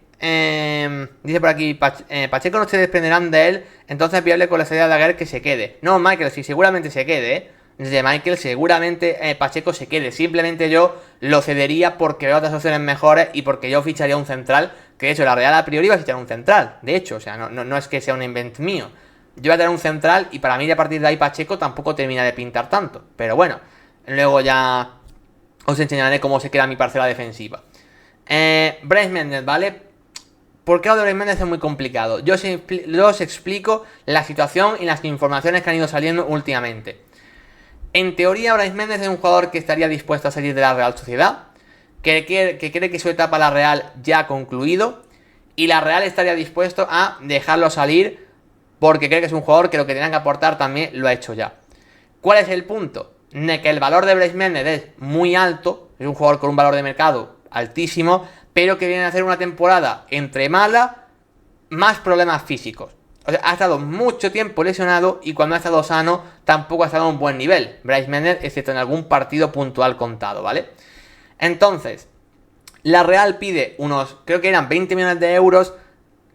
dice por aquí, Pacheco no se desprenderán de él, entonces es viable con la salida de Aguer que se quede. No, Michael, sí, seguramente se quede, Desde Michael, seguramente Pacheco se quede. Simplemente yo lo cedería porque veo otras opciones mejores y porque yo ficharía un central. Que de hecho, la Real a priori va a fichar un central. De hecho, o sea, no es que sea un invent mío. Yo voy a tener un central y para mí a partir de ahí Pacheco tampoco termina de pintar tanto. Pero bueno, luego ya os enseñaré cómo se queda mi parcela defensiva. Brais Méndez, ¿vale? ¿Por qué lo de Brais Méndez es muy complicado? Yo os explico la situación y las informaciones que han ido saliendo últimamente. En teoría, Brais Méndez es un jugador que estaría dispuesto a salir de la Real Sociedad, que cree que su etapa a la Real ya ha concluido, y la Real estaría dispuesto a dejarlo salir porque cree que es un jugador que lo que tenía que aportar también lo ha hecho ya. ¿Cuál es el punto? De que el valor de Brais Méndez es muy alto, es un jugador con un valor de mercado altísimo, pero que viene a hacer una temporada entre mala, más problemas físicos. O sea, ha estado mucho tiempo lesionado y cuando ha estado sano tampoco ha estado a un buen nivel Brais Méndez, excepto en algún partido puntual contado, ¿vale? Entonces, la Real pide unos, creo que eran 20 millones de euros,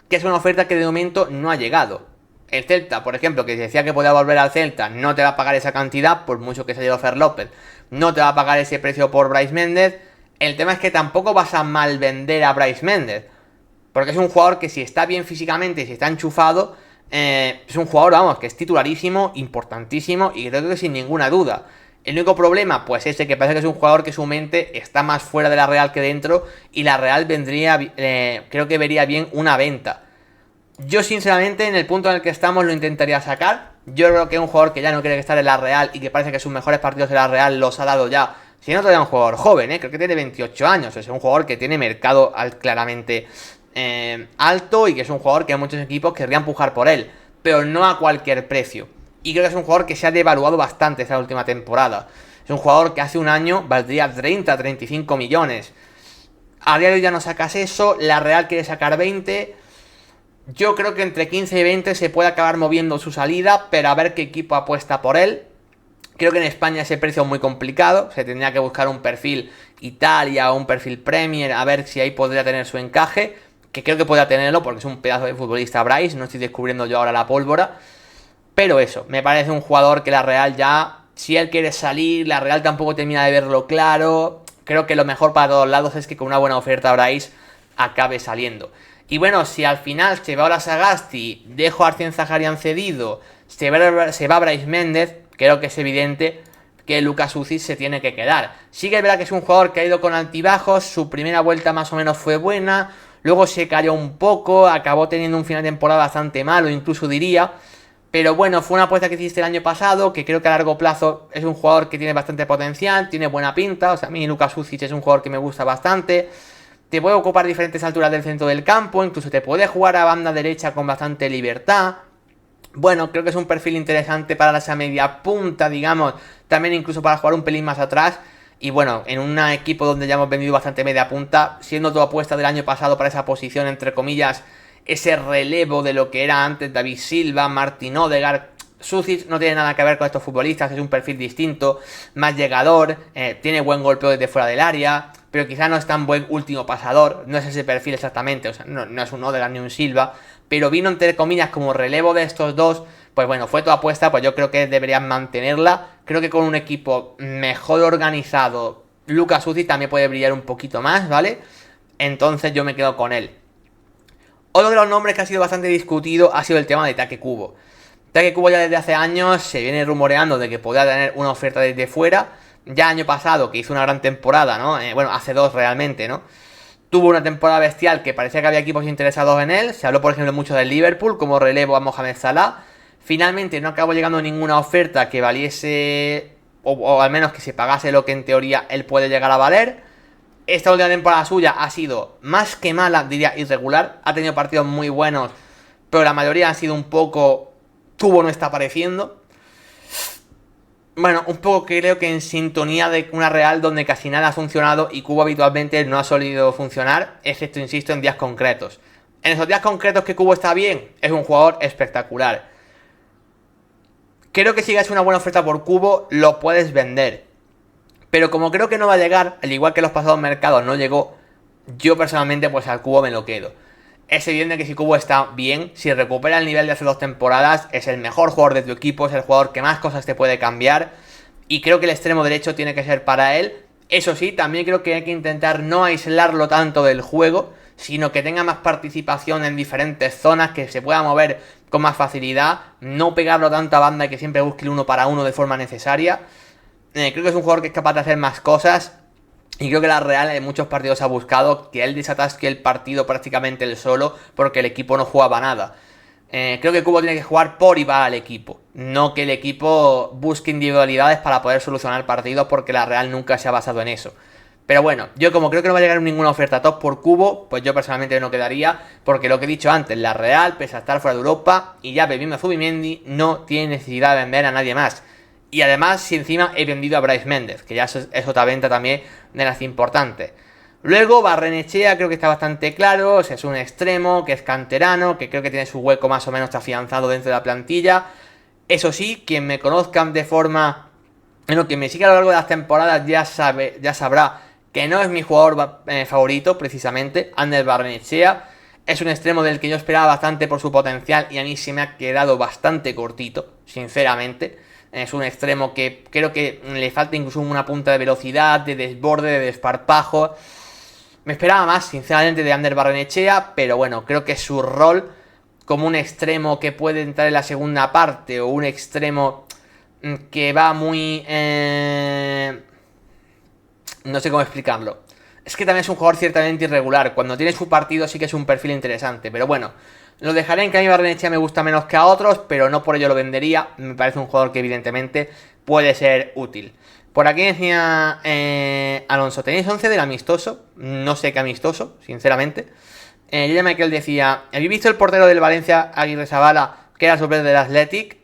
que es una oferta que de momento no ha llegado. El Celta, por ejemplo, que decía que podía volver al Celta, no te va a pagar esa cantidad, por mucho que se haya ido Fer López, no te va a pagar ese precio por Brais Méndez. El tema es que tampoco vas a mal vender a Brais Méndez, porque es un jugador que si está bien físicamente y si está enchufado, es un jugador, vamos, que es titularísimo, importantísimo y creo que sin ninguna duda. El único problema, pues ese que parece que es un jugador que su mente está más fuera de la Real que dentro y la Real vendría, creo que vería bien una venta. Yo sinceramente en el punto en el que estamos lo intentaría sacar. Yo creo que es un jugador que ya no quiere estar en la Real y que parece que sus mejores partidos de la Real los ha dado ya. Si no, todavía un jugador joven, creo que tiene 28 años, es un jugador que tiene mercado claramente alto y que es un jugador que muchos equipos querrían pujar por él, pero no a cualquier precio. Y creo que es un jugador que se ha devaluado bastante esta última temporada. Es un jugador que hace un año valdría 30-35 millones. A día de hoy ya no sacas eso, la Real quiere sacar 20. Yo creo que entre 15 y 20 se puede acabar moviendo su salida, pero a ver qué equipo apuesta por él. Creo que en España ese precio es muy complicado, se tendría que buscar un perfil Italia o un perfil Premier, a ver si ahí podría tener su encaje, que creo que podría tenerlo porque es un pedazo de futbolista Brais, no estoy descubriendo yo ahora la pólvora. Pero eso, me parece un jugador que la Real ya, si él quiere salir, la Real tampoco termina de verlo claro. Creo que lo mejor para todos lados es que con una buena oferta Brais acabe saliendo. Y bueno, si al final se va ahora Sagasti, dejo a Arsene Zaharian cedido, se va Brais Méndez, creo que es evidente que Lucas Uzic se tiene que quedar. Sí que es verdad que es un jugador que ha ido con altibajos, su primera vuelta más o menos fue buena, luego se cayó un poco, acabó teniendo un final de temporada bastante malo, incluso diría. Pero bueno, fue una apuesta que hiciste el año pasado, que creo que a largo plazo es un jugador que tiene bastante potencial, tiene buena pinta. O sea, a mí Lucas Uzic es un jugador que me gusta bastante. Te puede ocupar diferentes alturas del centro del campo, incluso te puede jugar a banda derecha con bastante libertad. Bueno, creo que es un perfil interesante para esa media punta, digamos, también incluso para jugar un pelín más atrás. Y bueno, en un equipo donde ya hemos vendido bastante media punta, siendo tu apuesta del año pasado para esa posición, entre comillas, ese relevo de lo que era antes David Silva, Martin Odegaard. Sucic no tiene nada que ver con estos futbolistas, es un perfil distinto, más llegador, tiene buen golpeo desde fuera del área, pero quizá no es tan buen último pasador, no es ese perfil exactamente, o sea, no es un Odegaard ni un Silva, pero vino entre comillas como relevo de estos dos. Pues bueno, fue tu apuesta, pues yo creo que deberían mantenerla. Creo que con un equipo mejor organizado, Lucas Uzi también puede brillar un poquito más, ¿vale? Entonces yo me quedo con él. Otro de los nombres que ha sido bastante discutido ha sido el tema de Take Kubo. Take Kubo ya desde hace años se viene rumoreando de que podía tener una oferta desde fuera. Ya año pasado, que hizo una gran temporada, ¿no? Bueno, hace dos realmente, ¿no? Tuvo una temporada bestial que parecía que había equipos interesados en él. Se habló, por ejemplo, mucho del Liverpool como relevo a Mohamed Salah. Finalmente no acabó llegando ninguna oferta que valiese, o al menos que se pagase lo que en teoría él puede llegar a valer. Esta última temporada suya ha sido más que mala, diría irregular. Ha tenido partidos muy buenos, pero la mayoría han sido un poco... Kubo no está apareciendo. Bueno, un poco creo que en sintonía de una Real donde casi nada ha funcionado y Kubo habitualmente no ha solido funcionar, excepto, insisto, en días concretos. En esos días concretos que Kubo está bien, es un jugador espectacular. Creo que si hagas una buena oferta por Kubo, lo puedes vender. Pero como creo que no va a llegar, al igual que los pasados mercados no llegó, yo personalmente pues al Kubo me lo quedo. Es evidente que si Kubo está bien, si recupera el nivel de hace 2 temporadas, es el mejor jugador de tu equipo, es el jugador que más cosas te puede cambiar. Y creo que el extremo derecho tiene que ser para él. Eso sí, también creo que hay que intentar no aislarlo tanto del juego, sino que tenga más participación en diferentes zonas, que se pueda mover con más facilidad, no pegarlo tanto a banda y que siempre busque el uno para uno de forma necesaria. Creo que es un jugador que es capaz de hacer más cosas. Y creo que la Real en muchos partidos ha buscado que él desatasque el partido prácticamente él solo, porque el equipo no jugaba nada. Creo que Kubo tiene que jugar por y para el equipo, no que el equipo busque individualidades para poder solucionar partidos, porque la Real nunca se ha basado en eso. Pero bueno, yo como creo que no va a llegar ninguna oferta top por Kubo, pues yo personalmente no quedaría, porque lo que he dicho antes, la Real, pese a estar fuera de Europa, y ya bebiendo Zubimendi, no tiene necesidad de vender a nadie más. Y además, si encima he vendido a Brais Méndez, que ya es otra venta también de las importantes. Luego, Barrenechea creo que está bastante claro, o sea, es un extremo, que es canterano, que creo que tiene su hueco más o menos afianzado dentro de la plantilla. Eso sí, quien me conozcan de forma... Bueno, quien me siga a lo largo de las temporadas ya sabrá que no es mi jugador favorito, precisamente, Ander Barrenechea. Es un extremo del que yo esperaba bastante por su potencial y a mí se me ha quedado bastante cortito, sinceramente. Es un extremo que creo que le falta incluso una punta de velocidad, de desborde, de desparpajo. Me esperaba más, sinceramente, de Ander Barrenechea, pero bueno, creo que su rol como un extremo que puede entrar en la segunda parte o un extremo que va muy... no sé cómo explicarlo. Es que también es un jugador ciertamente irregular. Cuando tiene su partido sí que es un perfil interesante, pero bueno... Lo dejaré en que a mí Barrenechea me gusta menos que a otros, pero no por ello lo vendería. Me parece un jugador que evidentemente puede ser útil. Por aquí decía Alonso, ¿tenéis 11 del amistoso? No sé qué amistoso, sinceramente. Yaya Michael decía, ¿habéis visto el portero del Valencia, Aguirrezabala, que era suplente del Athletic?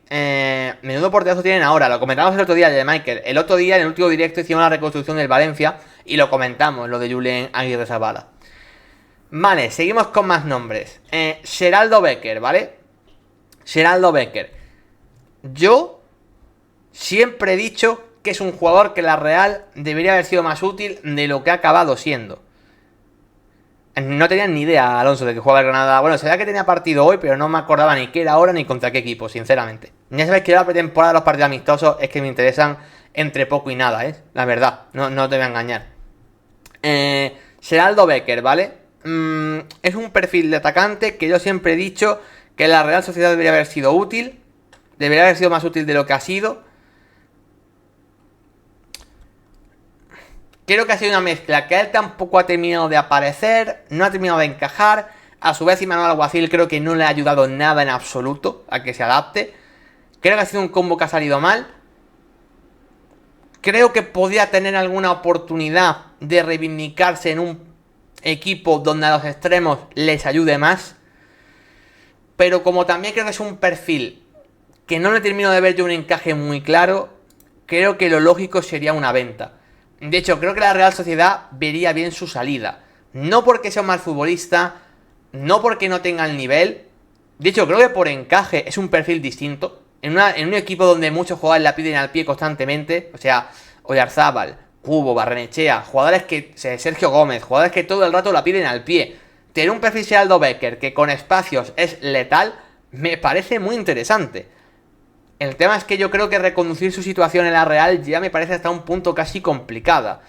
Menudo porterazo tienen ahora, lo comentamos el otro día, Yaya Michael. El otro día, en el último directo, hicimos la reconstrucción del Valencia y lo comentamos, lo de Julen Aguirrezabala. Vale, seguimos con más nombres. Geraldo Becker, ¿vale? Geraldo Becker. Yo siempre he dicho que es un jugador que la Real debería haber sido más útil de lo que ha acabado siendo. No tenía ni idea, Alonso, de que jugaba el Granada. Bueno, sabía que tenía partido hoy, pero no me acordaba ni qué era hora ni contra qué equipo, sinceramente. Ya sabéis que la pretemporada de los partidos amistosos es que me interesan entre poco y nada, ¿eh? La verdad, no te voy a engañar. Geraldo Becker, ¿vale? Es un perfil de atacante que yo siempre he dicho que la Real Sociedad debería haber sido útil. Debería haber sido más útil de lo que ha sido. Creo que ha sido una mezcla que él tampoco ha terminado de aparecer, no ha terminado de encajar. A su vez, Imanol Alguacil creo que no le ha ayudado nada en absoluto a que se adapte. Creo que ha sido un combo que ha salido mal. Creo que podría tener alguna oportunidad de reivindicarse en un equipo donde a los extremos les ayude más. Pero como también creo que es un perfil que no le termino de ver yo un encaje muy claro, creo que lo lógico sería una venta. De hecho, creo que la Real Sociedad vería bien su salida. No porque sea un mal futbolista, no porque no tenga el nivel. De hecho, creo que por encaje es un perfil distinto. En un equipo donde muchos jugadores la piden al pie constantemente, o sea, Oyarzábal, Kubo, Barrenechea, jugadores que... Sergio Gómez, jugadores que todo el rato la piden al pie. Tener un perfil Geraldo Becker que con espacios es letal, me parece muy interesante. El tema es que yo creo que reconducir su situación en la Real ya me parece hasta un punto casi complicada.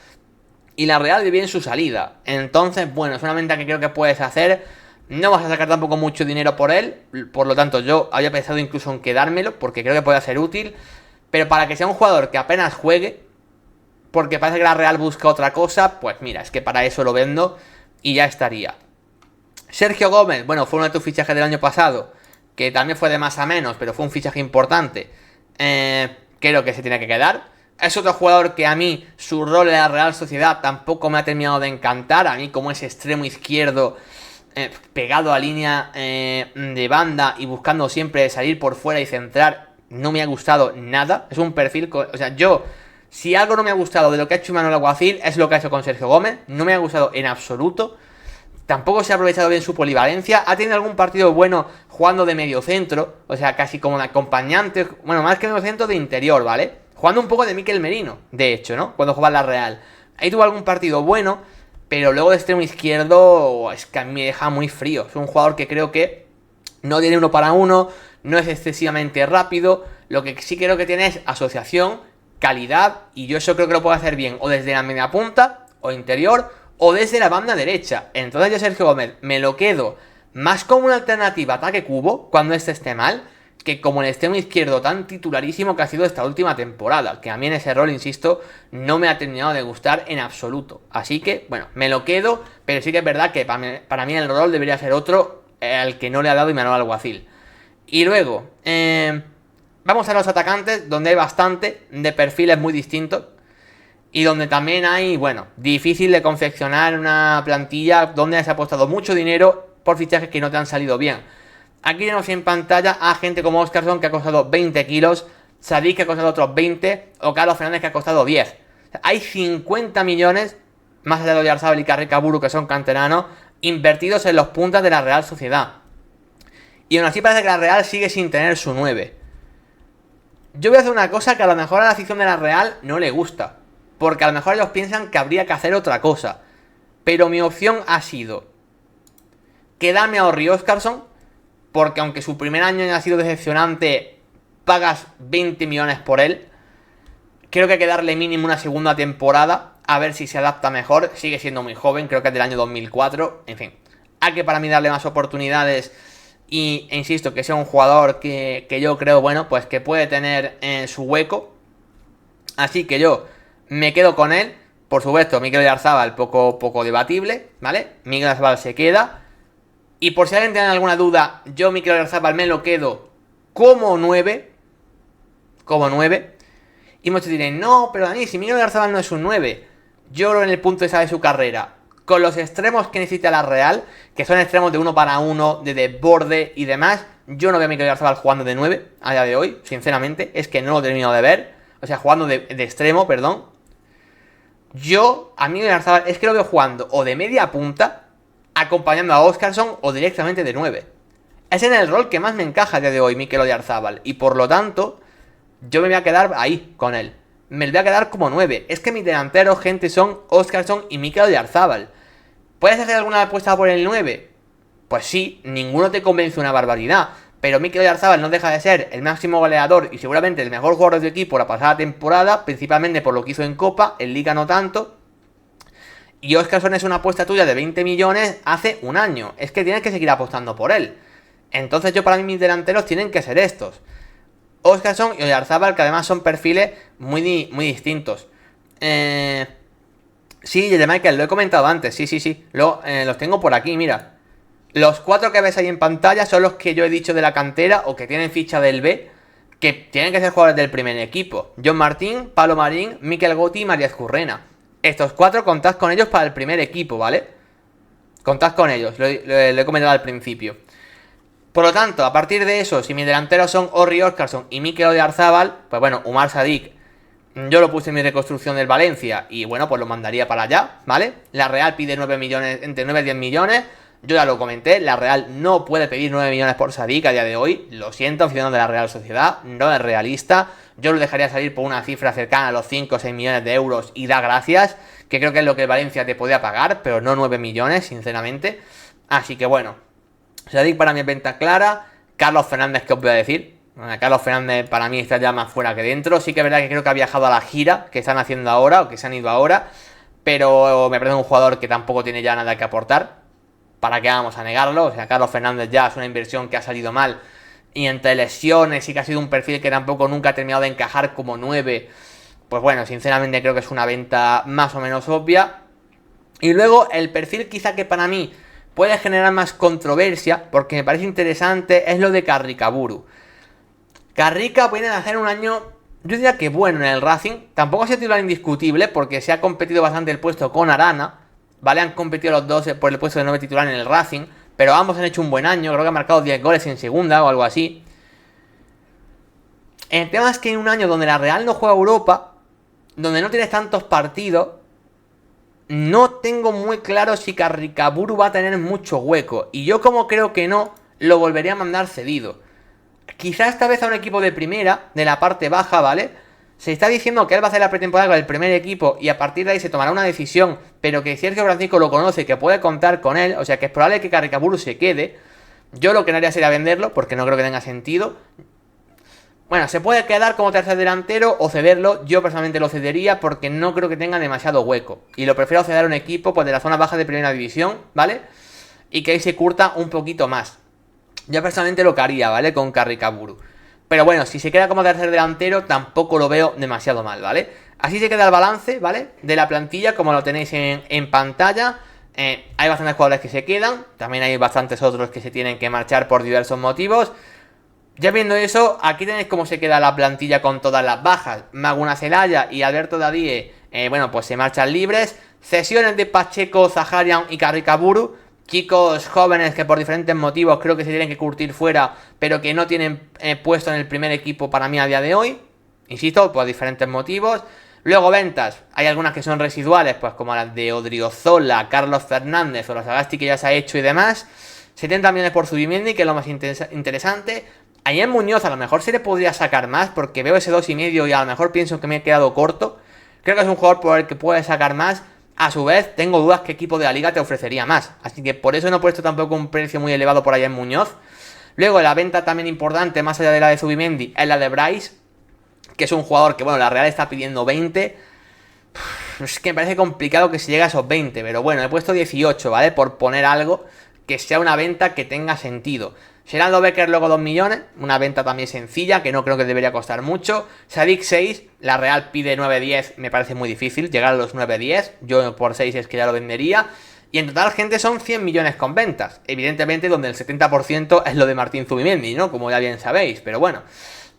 y la Real ve bien su salida. Entonces, bueno, es una venta que creo que puedes hacer. No vas a sacar tampoco mucho dinero por él, por lo tanto yo había pensado incluso en quedármelo, porque creo que puede ser útil. Pero para que sea un jugador que apenas juegue, porque parece que la Real busca otra cosa, pues mira, es que para eso lo vendo y ya estaría. Sergio Gómez, bueno, fue uno de tus fichajes del año pasado, que también fue de más a menos, pero fue un fichaje importante. Creo que se tiene que quedar. Es otro jugador que a mí, su rol en la Real Sociedad tampoco me ha terminado de encantar. A mí como ese extremo izquierdo pegado a línea de banda y buscando siempre salir por fuera y centrar, no me ha gustado nada. Es un perfil, o sea, si algo no me ha gustado de lo que ha hecho Manuel Alguacil, es lo que ha hecho con Sergio Gómez. No me ha gustado en absoluto. Tampoco se ha aprovechado bien su polivalencia. Ha tenido algún partido bueno jugando de medio centro, o sea, casi como de acompañante. Bueno, más que medio centro, de interior, ¿vale? Jugando un poco de Mikel Merino, de hecho, ¿no? Cuando jugaba en la Real. Ahí tuvo algún partido bueno, pero luego de extremo izquierdo es que a mí me deja muy frío. Es un jugador que creo que no tiene uno para uno, no es excesivamente rápido. Lo que sí creo que tiene es asociación, calidad, y yo eso creo que lo puedo hacer bien o desde la media punta o interior o desde la banda derecha. Entonces yo Sergio Gómez me lo quedo más como una alternativa ataque cubo cuando este esté mal, que como el extremo izquierdo tan titularísimo que ha sido esta última temporada, que a mí en ese rol, insisto, no me ha terminado de gustar en absoluto. Así que, bueno, me lo quedo, pero sí que es verdad que para mí el rol debería ser otro, al que no le ha dado Imanol Alguacil. Y luego, vamos a los atacantes, donde hay bastante de perfiles muy distintos. Y donde también hay, bueno, difícil de confeccionar una plantilla donde se ha apostado mucho dinero por fichajes que no te han salido bien. Aquí tenemos en pantalla a gente como Óscarson, que ha costado 20 kilos, Sadik, que ha costado otros 20, o Carlos Fernández, que ha costado 10. O sea, hay 50 millones, más allá de Oyarzabal y Carricaburu, que son canteranos, invertidos en los puntas de la Real Sociedad. Y aún así parece que la Real sigue sin tener su 9. Yo voy a hacer una cosa que a lo mejor a la afición de la Real no le gusta, porque a lo mejor ellos piensan que habría que hacer otra cosa. Pero mi opción ha sido quedarme a Orri Óscarson, porque aunque su primer año haya sido decepcionante, pagas 20 millones por él. Creo que hay que darle mínimo una segunda temporada, a ver si se adapta mejor. Sigue siendo muy joven, creo que es del año 2004. En fin, hay que para mí darle más oportunidades. E insisto, que sea un jugador que yo creo, bueno, pues que puede tener su hueco. Así que yo me quedo con él. Por supuesto, Mikel Oyarzabal, poco debatible, ¿vale? Mikel Oyarzabal se queda. Y por si alguien tiene alguna duda, yo Mikel Oyarzabal me lo quedo como 9. Como 9. Y muchos diréis, no, pero Dani, si Mikel Oyarzabal no es un 9. Yo creo en el punto esa de su carrera, con los extremos que necesita la Real, que son extremos de uno para uno, de desborde y demás, yo no veo a Mikel Oyarzabal jugando de 9 a día de hoy, sinceramente. Es que no lo termino de ver. O sea, jugando de extremo, perdón. Yo, a Mikel Oyarzabal, es que lo veo jugando o de media punta, acompañando a Óscarson, o directamente de 9. Es en el rol que más me encaja a día de hoy Mikel Oyarzabal. Y por lo tanto, yo me voy a quedar ahí con él. Me lo voy a quedar como 9. Es que mis delanteros, gente, son Óscarson y Mikel Oyarzabal. ¿Puedes hacer alguna apuesta por el 9? Pues sí, ninguno te convence una barbaridad. Pero Mikel Oyarzabal no deja de ser el máximo goleador y seguramente el mejor jugador de tu equipo la pasada temporada, principalmente por lo que hizo en Copa, en Liga no tanto. Y Óscarson es una apuesta tuya de 20 millones hace un año. Es que tienes que seguir apostando por él. Entonces yo para mí mis delanteros tienen que ser estos. Óscarson y Oyarzabal, que además son perfiles muy distintos. Sí, de Michael, lo he comentado antes, sí. Los tengo por aquí, mira. Los 4 que ves ahí en pantalla son los que yo he dicho de la cantera o que tienen ficha del B, que tienen que ser jugadores del primer equipo. John Martín, Pablo Marín, Mikel Goti y María Ezcurrena. Estos 4 contad con ellos para el primer equipo, ¿vale? Contad con ellos, lo he comentado al principio. Por lo tanto, a partir de eso, si mis delanteros son Orri Óscarson y Mikel Oyarzabal, pues bueno, Umar Sadik, yo lo puse en mi reconstrucción del Valencia y bueno, pues lo mandaría para allá, ¿vale? La Real pide 9 millones, entre 9 y 10 millones. Yo ya lo comenté, la Real no puede pedir 9 millones por Sadik a día de hoy. Lo siento, aficionado de la Real Sociedad, no es realista. Yo lo dejaría salir por una cifra cercana a los 5 o 6 millones de euros y da gracias, que creo que es lo que el Valencia te podía pagar, pero no 9 millones, sinceramente. Así que bueno, Sadik para mí es venta clara. Carlos Fernández, ¿qué os voy a decir? Carlos Fernández para mí está ya más fuera que dentro. Sí que es verdad que creo que ha viajado a la gira que están haciendo ahora o que se han ido ahora. pero me parece un jugador que tampoco tiene ya nada que aportar. ¿Para qué vamos a negarlo? O sea, Carlos Fernández ya es una inversión que ha salido mal, y entre lesiones y que ha sido un perfil que tampoco nunca ha terminado de encajar como 9, pues bueno, sinceramente creo que es una venta más o menos obvia. Y luego el perfil quizá que para mí puede generar más controversia, porque me parece interesante, es lo de Carricaburu. Carrica viene a hacer un año, yo diría que bueno en el Racing. Tampoco ha sido titular indiscutible, porque se ha competido bastante el puesto con Arana, ¿vale? Han competido los dos por el puesto de 9 titular en el Racing, pero ambos han hecho un buen año. Creo que han marcado 10 goles en segunda o algo así. El tema es que en un año donde la Real no juega Europa, donde no tienes tantos partidos, no tengo muy claro si Carricaburu va a tener mucho hueco. Y yo, como creo que no, lo volvería a mandar cedido. Quizá esta vez a un equipo de primera, de la parte baja, ¿vale? Se está diciendo que él va a hacer la pretemporada con el primer equipo y a partir de ahí se tomará una decisión, pero que Sergio Francisco lo conoce, que puede contar con él, o sea que es probable que Carricaburu se quede. Yo lo que no haría sería venderlo, porque no creo que tenga sentido. Bueno, se puede quedar como tercer delantero o cederlo. Yo personalmente lo cedería porque no creo que tenga demasiado hueco. Y lo prefiero ceder a un equipo pues de la zona baja de primera división, ¿vale? Y que ahí se curta un poquito más. Yo personalmente lo que haría, ¿vale? Con Carricaburu. Pero bueno, si se queda como tercer delantero tampoco lo veo demasiado mal, ¿vale? Así se queda el balance, ¿vale? De la plantilla, como lo tenéis en pantalla. Hay bastantes jugadores que se quedan. También hay bastantes otros que se tienen que marchar por diversos motivos. Ya viendo eso, aquí tenéis cómo se queda la plantilla con todas las bajas. Maguna Celaya y Alberto Dadie, bueno, pues se marchan libres. Cesiones de Pacheco, Zaharian y Carricaburu. Chicos jóvenes que por diferentes motivos creo que se tienen que curtir fuera, pero que no tienen puesto en el primer equipo para mí a día de hoy. Insisto, por diferentes motivos. Luego ventas, hay algunas que son residuales, pues como las de Odriozola, Carlos Fernández o la Sagasti que ya se ha hecho y demás. 70 millones por Zubimendi, que es lo más interesante. Ayer Muñoz a lo mejor se le podría sacar más, porque veo ese 2,5 y a lo mejor pienso que me he quedado corto. Creo que es un jugador por el que puede sacar más. A su vez, tengo dudas qué equipo de la liga te ofrecería más. Así que por eso no he puesto tampoco un precio muy elevado por allá en Muñoz. Luego la venta también importante, más allá de la de Zubimendi, es la de Bryce, que es un jugador que, bueno, la Real está pidiendo 20. Es que me parece complicado que se llegue a esos 20, pero bueno, he puesto 18, ¿vale? Por poner algo que sea una venta que tenga sentido. Geraldo Becker luego 2 millones, una venta también sencilla, que no creo que debería costar mucho. Sadik 6, la Real pide 9-10, me parece muy difícil llegar a los 9-10, yo por 6 es que ya lo vendería. Y en total, gente, son 100 millones con ventas, evidentemente donde el 70% es lo de Martín Zubimendi, ¿no? Como ya bien sabéis, pero bueno.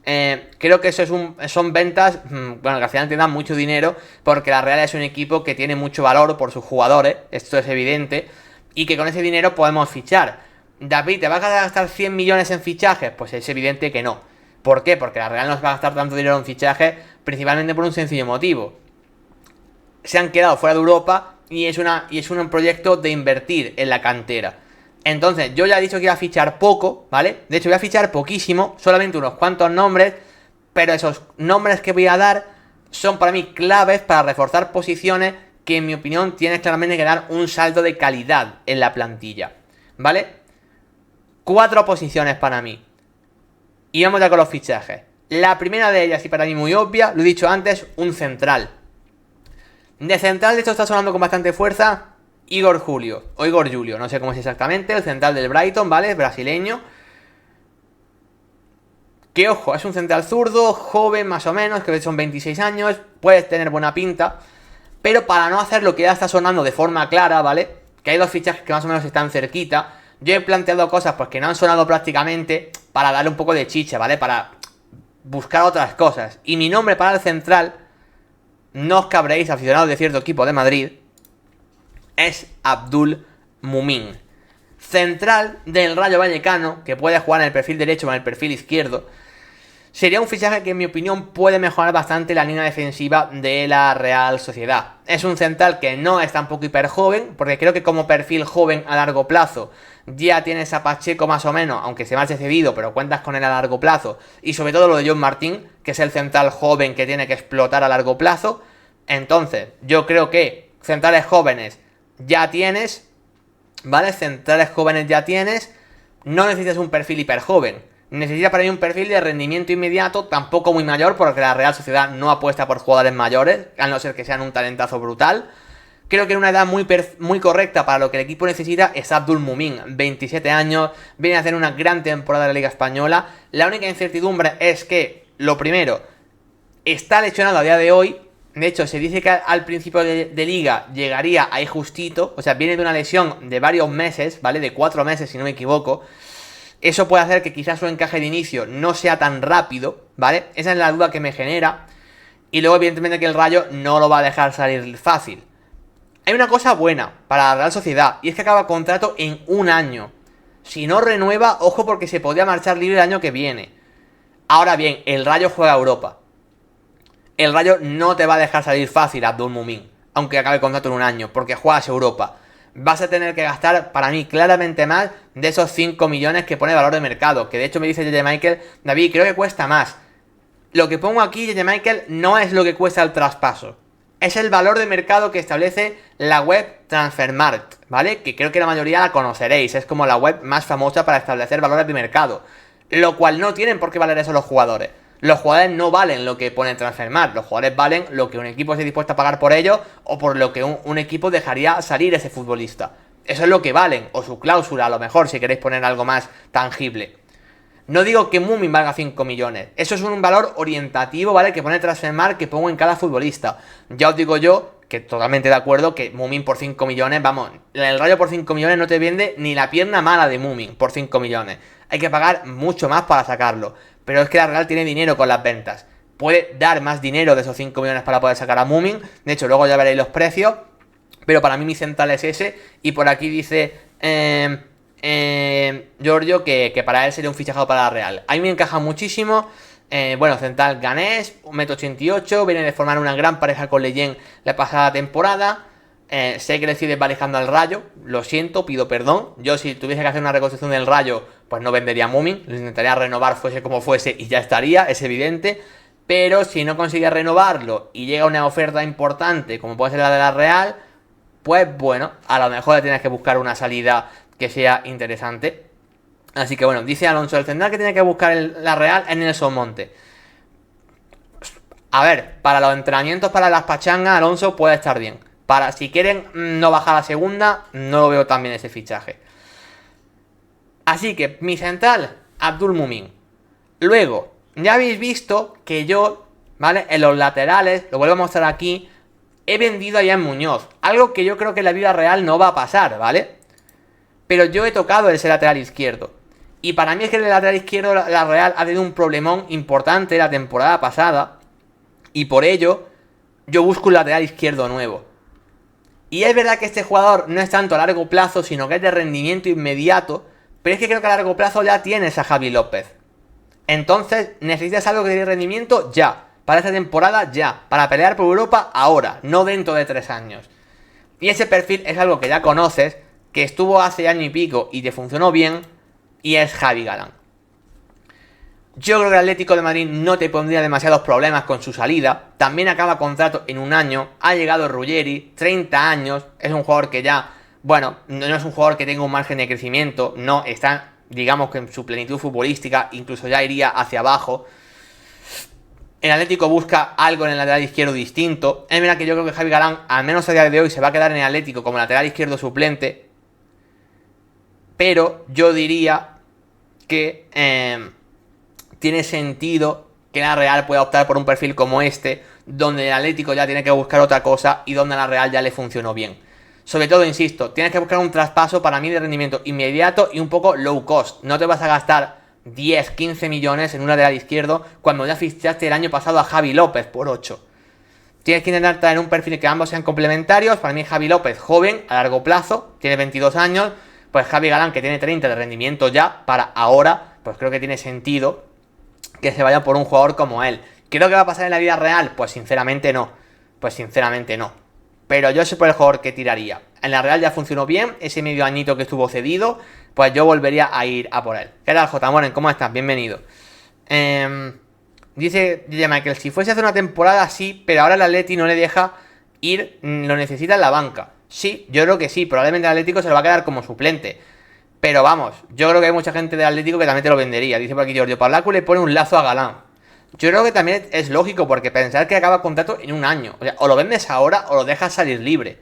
Creo que eso son ventas, bueno, que al final te dan mucho dinero, porque la Real es un equipo que tiene mucho valor por sus jugadores, esto es evidente, y que con ese dinero podemos fichar. David, ¿te vas a gastar 100 millones en fichajes? Pues es evidente que no. ¿Por qué? Porque la Real no va a gastar tanto dinero en fichajes, principalmente por un sencillo motivo. Se han quedado fuera de Europa y es un proyecto de invertir en la cantera. Entonces, yo ya he dicho que iba a fichar poco, ¿vale? De hecho, voy a fichar poquísimo, solamente unos cuantos nombres, pero esos nombres que voy a dar son para mí claves para reforzar posiciones que, en mi opinión, tienes claramente que dar un salto de calidad en la plantilla, ¿vale? 4 posiciones para mí. Y vamos ya con los fichajes. La primera de ellas, y para mí muy obvia, lo he dicho antes, un central. De central, de hecho, está sonando con bastante fuerza Igor Julio, o Igor Julio, no sé cómo es exactamente, el central del Brighton, ¿vale? Brasileño. Que ojo, es un central zurdo, joven más o menos, que son 26 años, puede tener buena pinta. Pero para no hacer lo que ya está sonando de forma clara, ¿vale? Que hay 2 fichajes que más o menos están cerquita. Yo he planteado cosas pues que no han sonado prácticamente para darle un poco de chicha, ¿vale? Para buscar otras cosas. Y mi nombre para el central, no os cabréis, aficionados de cierto equipo de Madrid, es Abdul Mumin. Central del Rayo Vallecano, que puede jugar en el perfil derecho o en el perfil izquierdo. Sería un fichaje que, en mi opinión, puede mejorar bastante la línea defensiva de la Real Sociedad. Es un central que no es tampoco hiper joven, porque creo que como perfil joven a largo plazo ya tienes a Pacheco más o menos, aunque se marche cedido, pero cuentas con él a largo plazo. Y sobre todo lo de John Martín, que es el central joven que tiene que explotar a largo plazo. Entonces, yo creo que centrales jóvenes ya tienes, ¿vale? Centrales jóvenes ya tienes. No necesitas un perfil hiper joven. Necesita para mí un perfil de rendimiento inmediato, tampoco muy mayor, porque la Real Sociedad no apuesta por jugadores mayores, a no ser que sean un talentazo brutal. Creo que en una edad muy correcta para lo que el equipo necesita es Abdul Mumin, 27 años, viene a hacer una gran temporada de la Liga Española. La única incertidumbre es que, lo primero, está lesionado a día de hoy. De hecho, se dice que al principio de liga llegaría ahí justito. O sea, viene de una lesión de varios meses, ¿vale? De 4 meses, si no me equivoco. Eso puede hacer que quizás su encaje de inicio no sea tan rápido, ¿vale? Esa es la duda que me genera. Y luego, evidentemente, que el Rayo no lo va a dejar salir fácil. Hay una cosa buena para la Real Sociedad, y es que acaba contrato en un año. Si no renueva, ojo, porque se podría marchar libre el año que viene. Ahora bien, el Rayo juega a Europa. El Rayo no te va a dejar salir fácil a Abdul Mumin, aunque acabe el contrato en un año, porque juegas Europa. Vas a tener que gastar, para mí, claramente más de esos 5 millones que pone valor de mercado. Que de hecho me dice J.J. Michael, David, creo que cuesta más. Lo que pongo aquí, J.J. Michael, no es lo que cuesta el traspaso. Es el valor de mercado que establece la web Transfermarkt, ¿vale? Que creo que la mayoría la conoceréis. Es como la web más famosa para establecer valores de mercado. Lo cual no tienen por qué valer eso los jugadores. Los jugadores no valen lo que pone Transfermarkt. Los jugadores valen lo que un equipo esté dispuesto a pagar por ellos o por lo que un equipo dejaría salir ese futbolista. Eso es lo que valen. O su cláusula, a lo mejor, si queréis poner algo más tangible. No digo que Mumin valga 5 millones. Eso es un valor orientativo, ¿vale? Que pone Transfermarkt, que pongo en cada futbolista. Ya os digo yo, que totalmente de acuerdo, que Mumin por 5 millones, vamos, el Rayo por 5 millones no te vende ni la pierna mala de Mumin por 5 millones. Hay que pagar mucho más para sacarlo. Pero es que la Real tiene dinero con las ventas. Puede dar más dinero de esos 5 millones para poder sacar a Mumin. De hecho, luego ya veréis los precios. Pero para mí mi central es ese. Y por aquí dice... Giorgio que para él sería un fichaje para la Real. A mí me encaja muchísimo. Bueno, central ganés, 1,88 m, viene de formar una gran pareja con Leyen la pasada temporada. Sé que le estoy desvalejando al Rayo, lo siento, pido perdón. Yo si tuviese que hacer una reconstrucción del Rayo, pues no vendería a Mumin, lo intentaría renovar fuese como fuese y ya estaría, es evidente. Pero si no consigue renovarlo y llega una oferta importante como puede ser la de la Real, pues bueno, a lo mejor le tienes que buscar una salida que sea interesante. Así que bueno, dice Alonso, el central que tiene que buscar la Real es Nelson Monte. A ver, para los entrenamientos, para las pachangas, Alonso puede estar bien. Para si quieren no bajar a segunda, no lo veo tan bien ese fichaje. Así que mi central, Abdul Mumin. Luego, ya habéis visto que yo, ¿vale? En los laterales, lo vuelvo a mostrar aquí, he vendido a Ian Muñoz. Algo que yo creo que en la vida real no va a pasar, ¿vale? Pero yo he tocado ese lateral izquierdo. Y para mí es que el lateral izquierdo, la Real, ha tenido un problemón importante la temporada pasada. Y por ello, yo busco un lateral izquierdo nuevo. Y es verdad que este jugador no es tanto a largo plazo, sino que es de rendimiento inmediato. Pero es que creo que a largo plazo ya tienes a Javi López. Entonces, necesitas algo que dé rendimiento ya. Para esta temporada ya. Para pelear por Europa ahora, no dentro de 3 años. Y ese perfil es algo que ya conoces, que estuvo hace año y pico y te funcionó bien, y es Javi Galán. Yo creo que el Atlético de Madrid no te pondría demasiados problemas con su salida. También acaba contrato en un año. Ha llegado Ruggeri, 30 años. Es un jugador que ya, bueno, no es un jugador que tenga un margen de crecimiento. No, está, digamos que en su plenitud futbolística, incluso ya iría hacia abajo. El Atlético busca algo en el lateral izquierdo distinto. Es verdad que yo creo que Javi Galán, al menos a día de hoy, se va a quedar en el Atlético como lateral izquierdo suplente. Pero yo diría que tiene sentido que la Real pueda optar por un perfil como este, donde el Atlético ya tiene que buscar otra cosa y donde a la Real ya le funcionó bien. Sobre todo, insisto, tienes que buscar un traspaso para mí de rendimiento inmediato y un poco low cost. No te vas a gastar 10, 15 millones en un lateral izquierdo cuando ya fichaste el año pasado a Javi López por 8. Tienes que intentar traer un perfil que ambos sean complementarios. Para mí Javi López, joven, a largo plazo, tiene 22 años. Pues Javi Galán, que tiene 30 de rendimiento ya, para ahora, pues creo que tiene sentido que se vaya por un jugador como él. ¿Creo que va a pasar en la vida real? Pues sinceramente no. Pero yo sé por el jugador que tiraría. En la Real ya funcionó bien, ese medio añito que estuvo cedido, pues yo volvería a ir a por él. ¿Qué tal, J. Moren? ¿Cómo estás? Bienvenido. Dice Michael, si fuese hace una temporada sí, pero ahora el Atleti no le deja ir, lo necesita en la banca. Sí, yo creo que sí, probablemente el Atlético se lo va a quedar como suplente. Pero vamos, yo creo que hay mucha gente del Atlético que también te lo vendería. Dice por aquí Giorgio, Pavlacu le pone un lazo a Galán. Yo creo que también es lógico, porque pensar que acaba contrato en un año. O sea, o lo vendes ahora o lo dejas salir libre.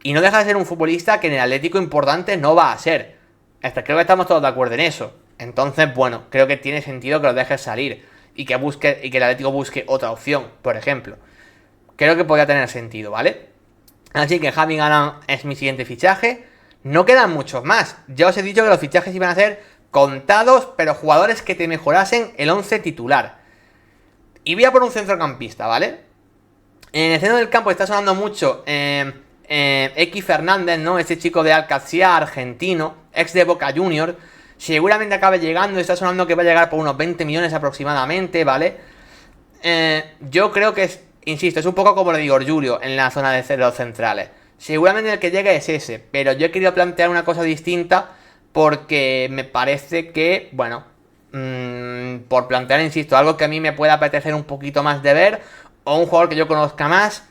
Y no deja de ser un futbolista que en el Atlético importante no va a ser. Creo que estamos todos de acuerdo en eso. Entonces, bueno, creo que tiene sentido que lo dejes salir y que el Atlético busque otra opción, por ejemplo. Creo que podría tener sentido, ¿vale? Así que Javi Galán es mi siguiente fichaje. No quedan muchos más. Ya os he dicho que los fichajes iban a ser contados, pero jugadores que te mejorasen el 11 titular. Y voy a por un centrocampista, ¿vale? En el centro del campo está sonando mucho X Fernández, ¿no? Ese chico de Alcacia, argentino, ex de Boca Juniors. Seguramente acabe llegando, está sonando que va a llegar por unos 20 millones aproximadamente, ¿vale? Yo creo que insisto, es un poco como lo digo Julio en la zona de los centrales. Seguramente el que llegue es ese, pero yo he querido plantear una cosa distinta porque me parece que, bueno, por plantear, insisto, algo que a mí me pueda apetecer un poquito más de ver, o un jugador que yo conozca más,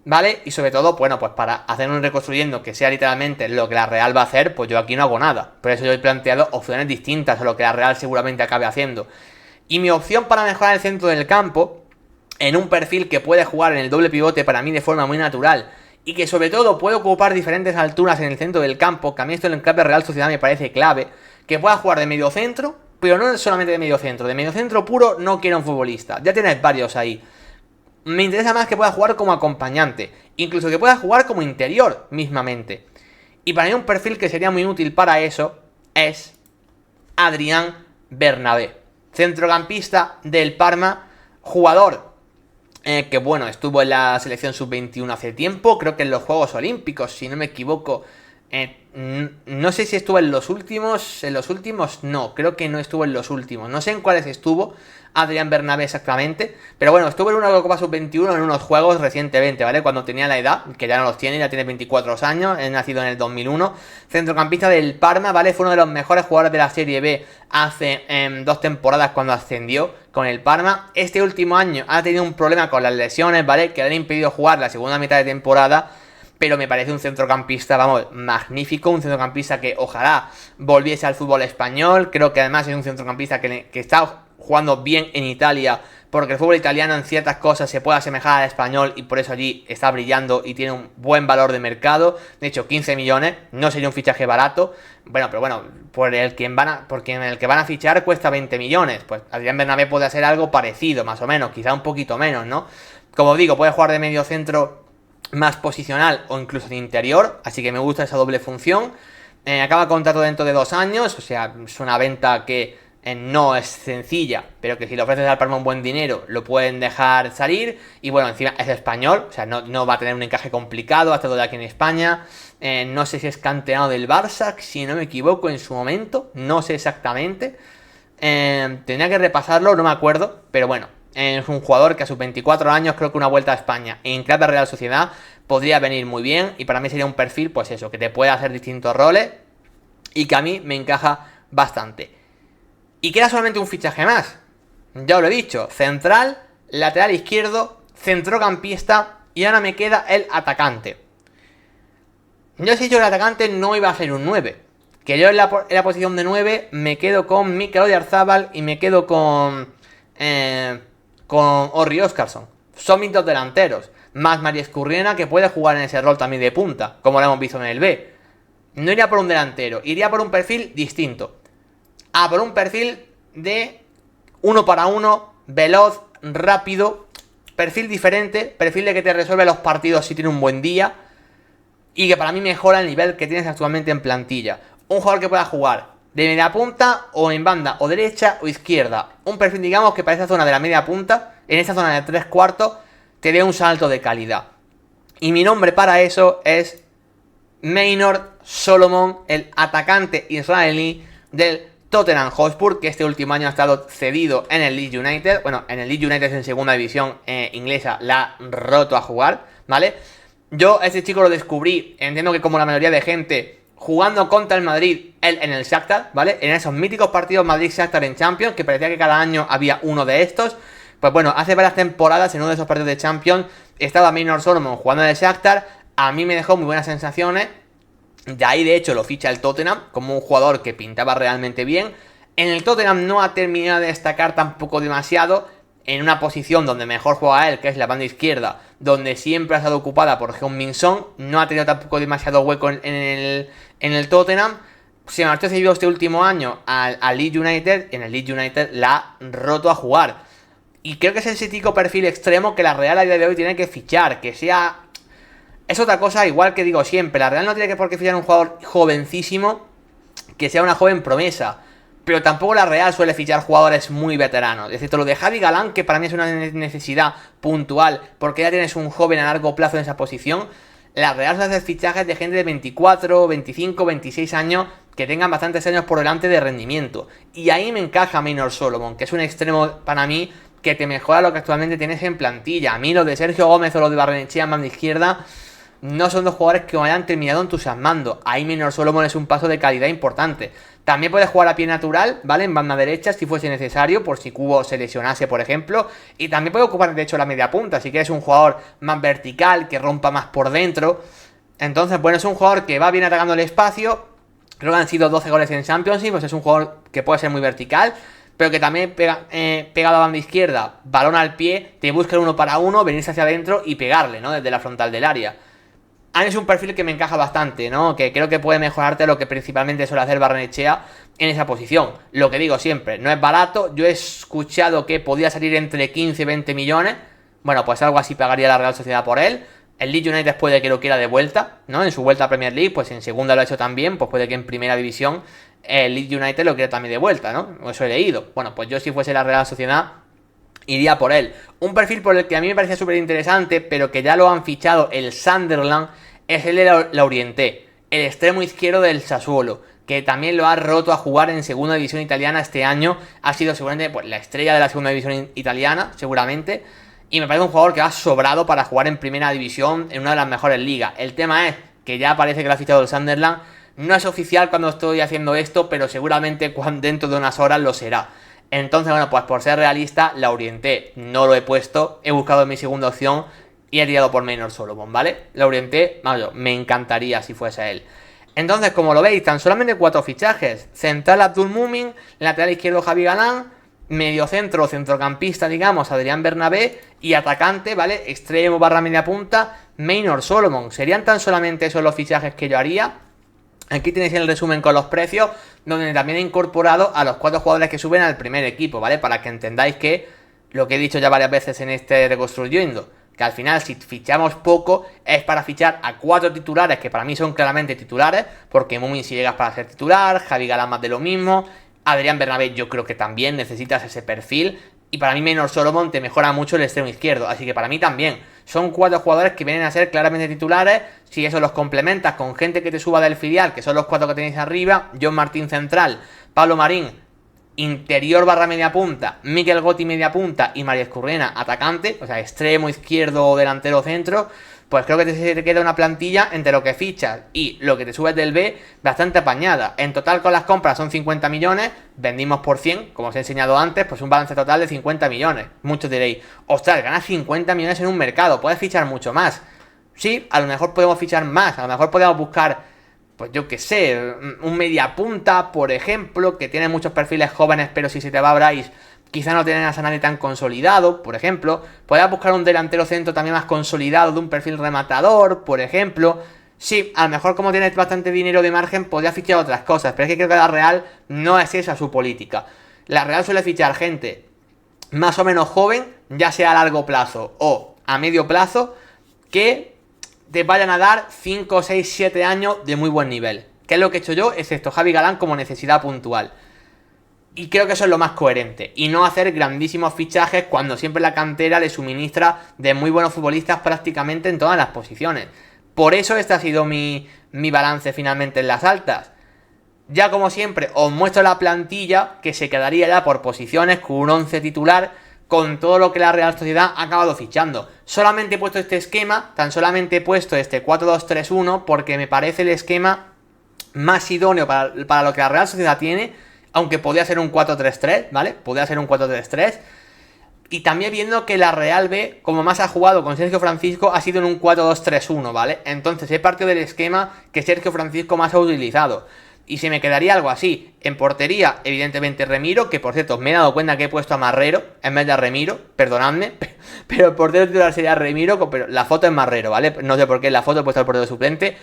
¿vale? Y sobre todo, bueno, pues para hacer un reconstruyendo que sea literalmente lo que la Real va a hacer, pues yo aquí no hago nada. Por eso yo he planteado opciones distintas a lo que la Real seguramente acabe haciendo. Y mi opción para mejorar el centro del campo, en un perfil que puede jugar en el doble pivote para mí de forma muy natural, y que sobre todo puede ocupar diferentes alturas en el centro del campo, que a mí esto en el clave Real Sociedad me parece clave, que pueda jugar de medio centro, pero no solamente de medio centro puro no quiero un futbolista, ya tienes varios ahí. Me interesa más que pueda jugar como acompañante, incluso que pueda jugar como interior mismamente. Y para mí un perfil que sería muy útil para eso es Adrián Bernabé, centrocampista del Parma, jugador que bueno, estuvo en la selección sub-21 hace tiempo, creo que en los Juegos Olímpicos, si no me equivoco. No sé si estuvo en los últimos no, creo que no estuvo en los últimos, no sé en cuáles estuvo Adrián Bernabé exactamente, pero bueno, estuvo en una Eurocopa Sub-21 en unos juegos recientemente, ¿vale? Cuando tenía la edad, que ya no los tiene, ya tiene 24 años, es nacido en el 2001, centrocampista del Parma, ¿vale? Fue uno de los mejores jugadores de la Serie B hace 2 temporadas cuando ascendió con el Parma. Este último año ha tenido un problema con las lesiones, ¿vale? Que le han impedido jugar la segunda mitad de temporada. Pero me parece un centrocampista, vamos, magnífico, un centrocampista que ojalá volviese al fútbol español. Creo que además es un centrocampista que está jugando bien en Italia, porque el fútbol italiano en ciertas cosas se puede asemejar al español y por eso allí está brillando y tiene un buen valor de mercado. De hecho, 15 millones, no sería un fichaje barato. Bueno, pero bueno, porque en el que van a fichar cuesta 20 millones. Pues Adrián Bernabé puede hacer algo parecido, más o menos, quizá un poquito menos, ¿no? Como digo, puede jugar de medio centro más posicional o incluso de interior, así que me gusta esa doble función. Acaba contrato dentro de 2 años, o sea, es una venta que no es sencilla, pero que si le ofreces al Parma un buen dinero lo pueden dejar salir. Y bueno, encima es español, o sea, no va a tener un encaje complicado, ha estado de aquí en España. No sé si es canterano del Barça, si no me equivoco en su momento, no sé exactamente. Tendría que repasarlo, no me acuerdo, pero bueno. Es un jugador que a sus 24 años creo que una vuelta a España en clave Real Sociedad podría venir muy bien. Y para mí sería un perfil, pues eso, que te puede hacer distintos roles y que a mí me encaja bastante. Y queda solamente un fichaje más. Ya os lo he dicho, central, lateral izquierdo, centrocampista y ahora me queda el atacante. Yo os he dicho que el atacante no iba a ser un 9. Que yo en la posición de 9 me quedo con Mikel Oyarzabal y me quedo con Orri Óscarsson. Son mis 2 delanteros. Más María Escurriena, que puede jugar en ese rol también de punta, como lo hemos visto en el B. No iría por un delantero, iría por un perfil distinto. Por un perfil de 1 para 1, veloz, rápido, perfil diferente, perfil de que te resuelve los partidos si tiene un buen día y que para mí mejora el nivel que tienes actualmente en plantilla. Un jugador que pueda jugar de media punta o en banda o derecha o izquierda. Un perfil, digamos, que para esa zona de la media punta, en esa zona de 3/4, te dé un salto de calidad. Y mi nombre para eso es Maynor Solomon, el atacante israelí del Tottenham Hotspur, que este último año ha estado cedido en el Leeds United. Bueno, en el Leeds United en segunda división inglesa la ha roto a jugar, ¿vale? Yo a este chico lo descubrí, entiendo que como la mayoría de gente, jugando contra el Madrid, él en el Shakhtar, ¿vale? En esos míticos partidos Madrid-Shakhtar en Champions, que parecía que cada año había uno de estos. Pues bueno, hace varias temporadas en uno de esos partidos de Champions estaba Maynor Solomon jugando en el Shakhtar. A mí me dejó muy buenas sensaciones. De ahí de hecho lo ficha el Tottenham como un jugador que pintaba realmente bien. En el Tottenham no ha terminado de destacar tampoco demasiado. en una posición donde mejor juega él, que es la banda izquierda, donde siempre ha estado ocupada por Heung-min Son, no ha tenido tampoco demasiado hueco en el Tottenham. Se marchó cedido este último año al Leeds United, y en el Leeds United la ha roto a jugar. Y creo que es ese típico perfil extremo que la Real a día de hoy tiene que fichar, que sea... Es otra cosa, igual que digo siempre, la Real no tiene que por qué fichar un jugador jovencísimo que sea una joven promesa, pero tampoco la Real suele fichar jugadores muy veteranos. Es decir, lo de Javi Galán, que para mí es una necesidad puntual, porque ya tienes un joven a largo plazo en esa posición, la Real suele hacer fichajes de gente de 24, 25, 26 años, que tengan bastantes años por delante de rendimiento. Y ahí me encaja Maynor Solomon, que es un extremo para mí que te mejora lo que actualmente tienes en plantilla. A mí lo de Sergio Gómez o lo de Barrenechea en banda izquierda no son dos jugadores que me hayan terminado entusiasmando. Ahí Maynor Solomon es un paso de calidad importante. También puede jugar a pie natural, ¿vale? En banda derecha si fuese necesario, por si Cubo se lesionase, por ejemplo. Y también puede ocupar, de hecho, la media punta, si quieres un jugador más vertical, que rompa más por dentro. Entonces, bueno, es un jugador que va bien atacando el espacio. Creo que han sido 12 goles en Championship, pues es un jugador que puede ser muy vertical, pero que también pegado a banda izquierda, balón al pie, te busca el 1 para 1, venirse hacia adentro y pegarle, ¿no? Desde la frontal del área. A mí es un perfil que me encaja bastante, ¿no? Que creo que puede mejorarte lo que principalmente suele hacer Barrenechea en esa posición. Lo que digo siempre, no es barato. Yo he escuchado que podía salir entre 15 y 20 millones. Bueno, pues algo así pagaría la Real Sociedad por él. El Leeds United puede que lo quiera de vuelta, ¿no? En su vuelta a Premier League, pues en segunda lo ha hecho también. Pues puede que en primera división el Leeds United lo quiera también de vuelta, ¿no? Eso he leído. Bueno, pues yo si fuese la Real Sociedad iría por él. Un perfil por el que a mí me parecía súper interesante, pero que ya lo han fichado el Sunderland, es el de Laurienté, el extremo izquierdo del Sassuolo, que también lo ha roto a jugar en segunda división italiana este año. Ha sido seguramente pues, la estrella de la segunda división italiana, seguramente. Y me parece un jugador que va sobrado para jugar en primera división en una de las mejores ligas. El tema es que ya parece que lo ha fichado el Sunderland. No es oficial cuando estoy haciendo esto, pero seguramente dentro de unas horas lo será. Entonces, bueno, pues por ser realista, Laurienté no lo he puesto. He buscado en mi segunda opción y he tirado por Maynor Solomon, ¿vale? Laurienté, vamos, me encantaría si fuese él. Entonces, como lo veis, tan solamente 4 fichajes. Central Abdul Mumin, lateral izquierdo Javi Galán, mediocentro o centrocampista, digamos, Adrián Bernabé, y atacante, ¿vale? Extremo barra media punta, Maynor Solomon. ¿Serían tan solamente esos los fichajes que yo haría? Aquí tenéis el resumen con los precios, donde también he incorporado a los 4 jugadores que suben al primer equipo, ¿vale? Para que entendáis que lo que he dicho ya varias veces en este Reconstruyendo, que al final si fichamos poco es para fichar a 4 titulares, que para mí son claramente titulares, porque Mumin si llegas para ser titular, Javi Galán más de lo mismo, Adrián Bernabé yo creo que también necesitas ese perfil, y para mí Maynor Solomon te mejora mucho el extremo izquierdo, así que para mí también. Son 4 jugadores que vienen a ser claramente titulares. Si eso los complementas con gente que te suba del filial, que son los 4 que tenéis arriba, John Martín central, Pablo Marín interior barra media punta, Mikel Gotti media punta y María Escurrena atacante, o sea, extremo izquierdo o delantero centro, pues creo que te queda una plantilla entre lo que fichas y lo que te subes del B bastante apañada. En total con las compras son 50 millones, vendimos por 100, como os he enseñado antes, pues un balance total de 50 millones. Muchos diréis, ostras, ganas 50 millones en un mercado, puedes fichar mucho más. Sí, a lo mejor podemos fichar más, a lo mejor podemos buscar, pues yo qué sé, un media punta, por ejemplo, que tiene muchos perfiles jóvenes, pero si se te va Bryce, quizá no tienes a nadie tan consolidado, por ejemplo. Puedes buscar un delantero centro también más consolidado, de un perfil rematador, por ejemplo. Sí, a lo mejor como tienes bastante dinero de margen, podrías fichar otras cosas, pero es que creo que la Real no es esa su política. La Real suele fichar gente más o menos joven, ya sea a largo plazo o a medio plazo, que te vayan a dar 5, 6, 7 años de muy buen nivel. ¿Qué es lo que he hecho yo? Es esto, Javi Galán como necesidad puntual. Y creo que eso es lo más coherente. Y no hacer grandísimos fichajes cuando siempre la cantera le suministra de muy buenos futbolistas prácticamente en todas las posiciones. Por eso este ha sido mi balance finalmente en las altas. Ya como siempre os muestro la plantilla que se quedaría ya por posiciones con un 11 titular, con todo lo que la Real Sociedad ha acabado fichando. Solamente he puesto este esquema, tan solamente he puesto este 4-2-3-1 porque me parece el esquema más idóneo para lo que la Real Sociedad tiene, aunque podría ser un 4-3-3, ¿vale? Podría ser un 4-3-3. Y también viendo que la Real B, como más ha jugado con Sergio Francisco, ha sido en un 4-2-3-1, ¿vale? Entonces he partido del esquema que Sergio Francisco más ha utilizado. y se me quedaría algo así. En portería, evidentemente Remiro, que por cierto, me he dado cuenta que he puesto a Marrero en vez de a Remiro, perdonadme, pero el portero titular sería Remiro, pero la foto es Marrero, ¿vale? No sé por qué en la foto he puesto al portero suplente,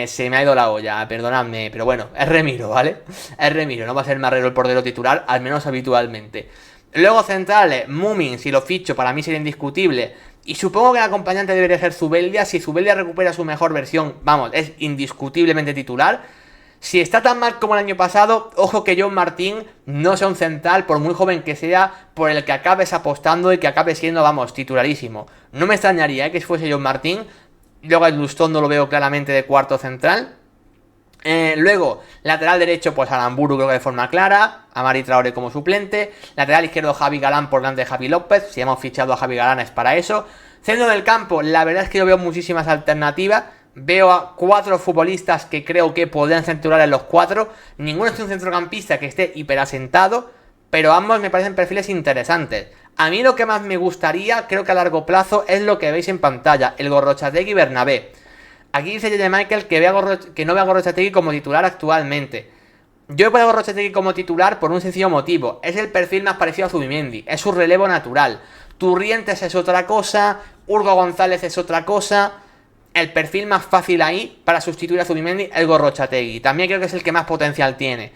se me ha ido la olla, perdonadme, pero bueno, es Remiro, ¿vale? Es Remiro, no va a ser Marrero el portero titular, al menos habitualmente. Luego centrales, Moomin, si lo ficho, para mí sería indiscutible. Y supongo que el acompañante debería ser Zubeldia. Si Zubeldia recupera su mejor versión, vamos, es indiscutiblemente titular. Si está tan mal como el año pasado, ojo que John Martín no sea un central, por muy joven que sea, por el que acabes apostando y que acabe siendo, vamos, titularísimo. No me extrañaría que fuese John Martín. Luego el Lustón no lo veo claramente de cuarto central. Luego, lateral derecho, pues Aramburu creo que de forma clara. Amari Traoré como suplente. Lateral izquierdo, Javi Galán por delante de Javi López. Si hemos fichado a Javi Galán es para eso. Centro del campo, la verdad es que yo veo muchísimas alternativas. Veo a 4 futbolistas que creo que podrían ser titulares los 4. Ninguno es un centrocampista que esté hiperasentado, pero ambos me parecen perfiles interesantes. A mí lo que más me gustaría, creo que a largo plazo, es lo que veis en pantalla, el Gorrotxategi Bernabé. Aquí dice J. Michael que no ve a Gorrotxategi como titular actualmente. Yo veo a Gorrotxategi como titular por un sencillo motivo. Es el perfil más parecido a Zubimendi, es su relevo natural. Turrientes es otra cosa, Urgo González es otra cosa. El perfil más fácil ahí para sustituir a Zubimendi es Gorrotxategi. También creo que es el que más potencial tiene.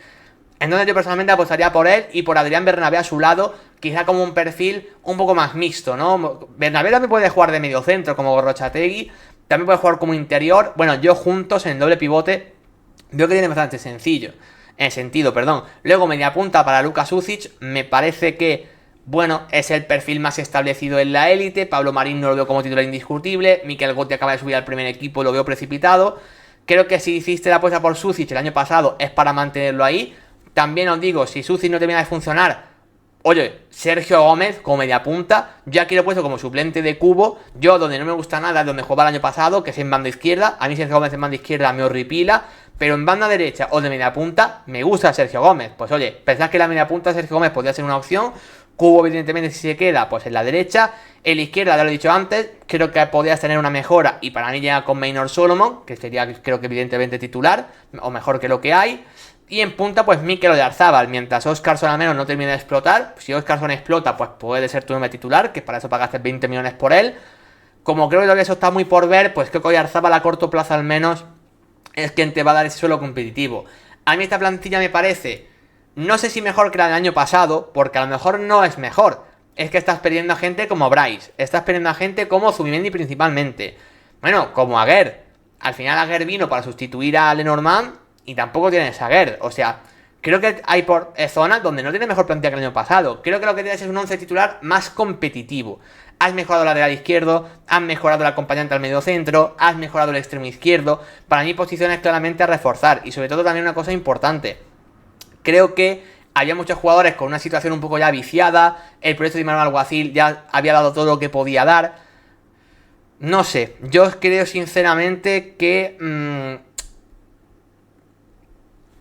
Entonces yo personalmente apostaría por él y por Adrián Bernabé a su lado, quizá como un perfil un poco más mixto, ¿no? Bernabé también puede jugar de medio centro como Gorrotxategi, también puede jugar como interior. Bueno, yo juntos en doble pivote veo que tiene bastante sentido. Luego media punta para Luka Sucic, me parece que, bueno, es el perfil más establecido en la élite. Pablo Marín no lo veo como titular indiscutible. Mikel Gotti acaba de subir al primer equipo, lo veo precipitado. Creo que si hiciste la apuesta por Sucic el año pasado es para mantenerlo ahí. También os digo, si Sucic no termina de funcionar, oye, Sergio Gómez como media punta. Yo aquí lo he puesto como suplente de Cubo. Yo donde no me gusta nada es donde jugaba el año pasado, que es en banda izquierda. A mí Sergio Gómez en banda izquierda me horripila. Pero en banda derecha o de media punta me gusta Sergio Gómez. Pues oye, pensad que la media punta Sergio Gómez podría ser una opción. Cubo evidentemente si se queda pues en la derecha. En la izquierda, ya lo he dicho antes, creo que podrías tener una mejora. Y para mí llega con Maynor Solomon, que sería creo que evidentemente titular, o mejor que lo que hay. Y en punta pues Mikel Oyarzabal, mientras Óscarson al menos no termine de explotar. Si Óscarson explota pues puede ser tu nuevo titular, que para eso pagaste 20 millones por él. Como creo que todavía eso está muy por ver, pues creo que Oyarzabal a corto plazo al menos es quien te va a dar ese suelo competitivo. A mí esta plantilla me parece, no sé si mejor que la del año pasado, porque a lo mejor no es mejor. Es que estás perdiendo a gente como Bryce, estás perdiendo a gente como Zubimendi principalmente. Bueno, como Aguer. Al final Aguer vino para sustituir a Lenormand y tampoco tienes Aguer. O sea, creo que hay por zonas donde no tiene mejor plantilla que el año pasado. Creo que lo que tienes es un 11 titular más competitivo. Has mejorado el lateral izquierdo, has mejorado el acompañante al medio centro, has mejorado el extremo izquierdo. Para mí posiciones claramente a reforzar. Y sobre todo también una cosa importante. Creo que había muchos jugadores con una situación un poco ya viciada. El proyecto de Manuel Alguacil ya había dado todo lo que podía dar. No sé, yo creo sinceramente que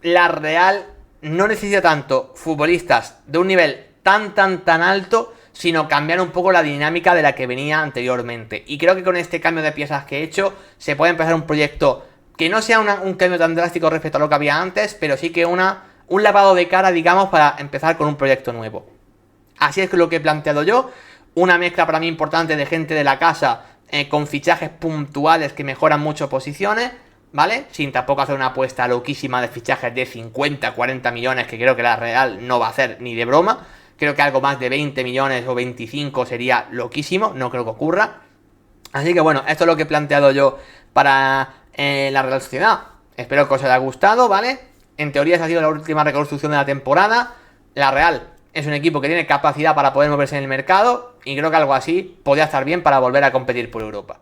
la Real no necesita tanto futbolistas de un nivel tan alto, sino cambiar un poco la dinámica de la que venía anteriormente. Y creo que con este cambio de piezas que he hecho, se puede empezar un proyecto que no sea un cambio tan drástico respecto a lo que había antes, pero sí que un lavado de cara, digamos, para empezar con un proyecto nuevo. Así es lo que he planteado yo. Una mezcla para mí importante de gente de la casa, con fichajes puntuales que mejoran mucho posiciones, ¿vale? Sin tampoco hacer una apuesta loquísima de fichajes de 50, 40 millones, que creo que la Real no va a hacer ni de broma. Creo que algo más de 20 millones o 25 sería loquísimo, no creo que ocurra. Así que bueno, esto es lo que he planteado yo para la Real Sociedad. Espero que os haya gustado, ¿vale? En teoría esa ha sido la última reconstrucción de la temporada. La Real es un equipo que tiene capacidad para poder moverse en el mercado y creo que algo así podría estar bien para volver a competir por Europa.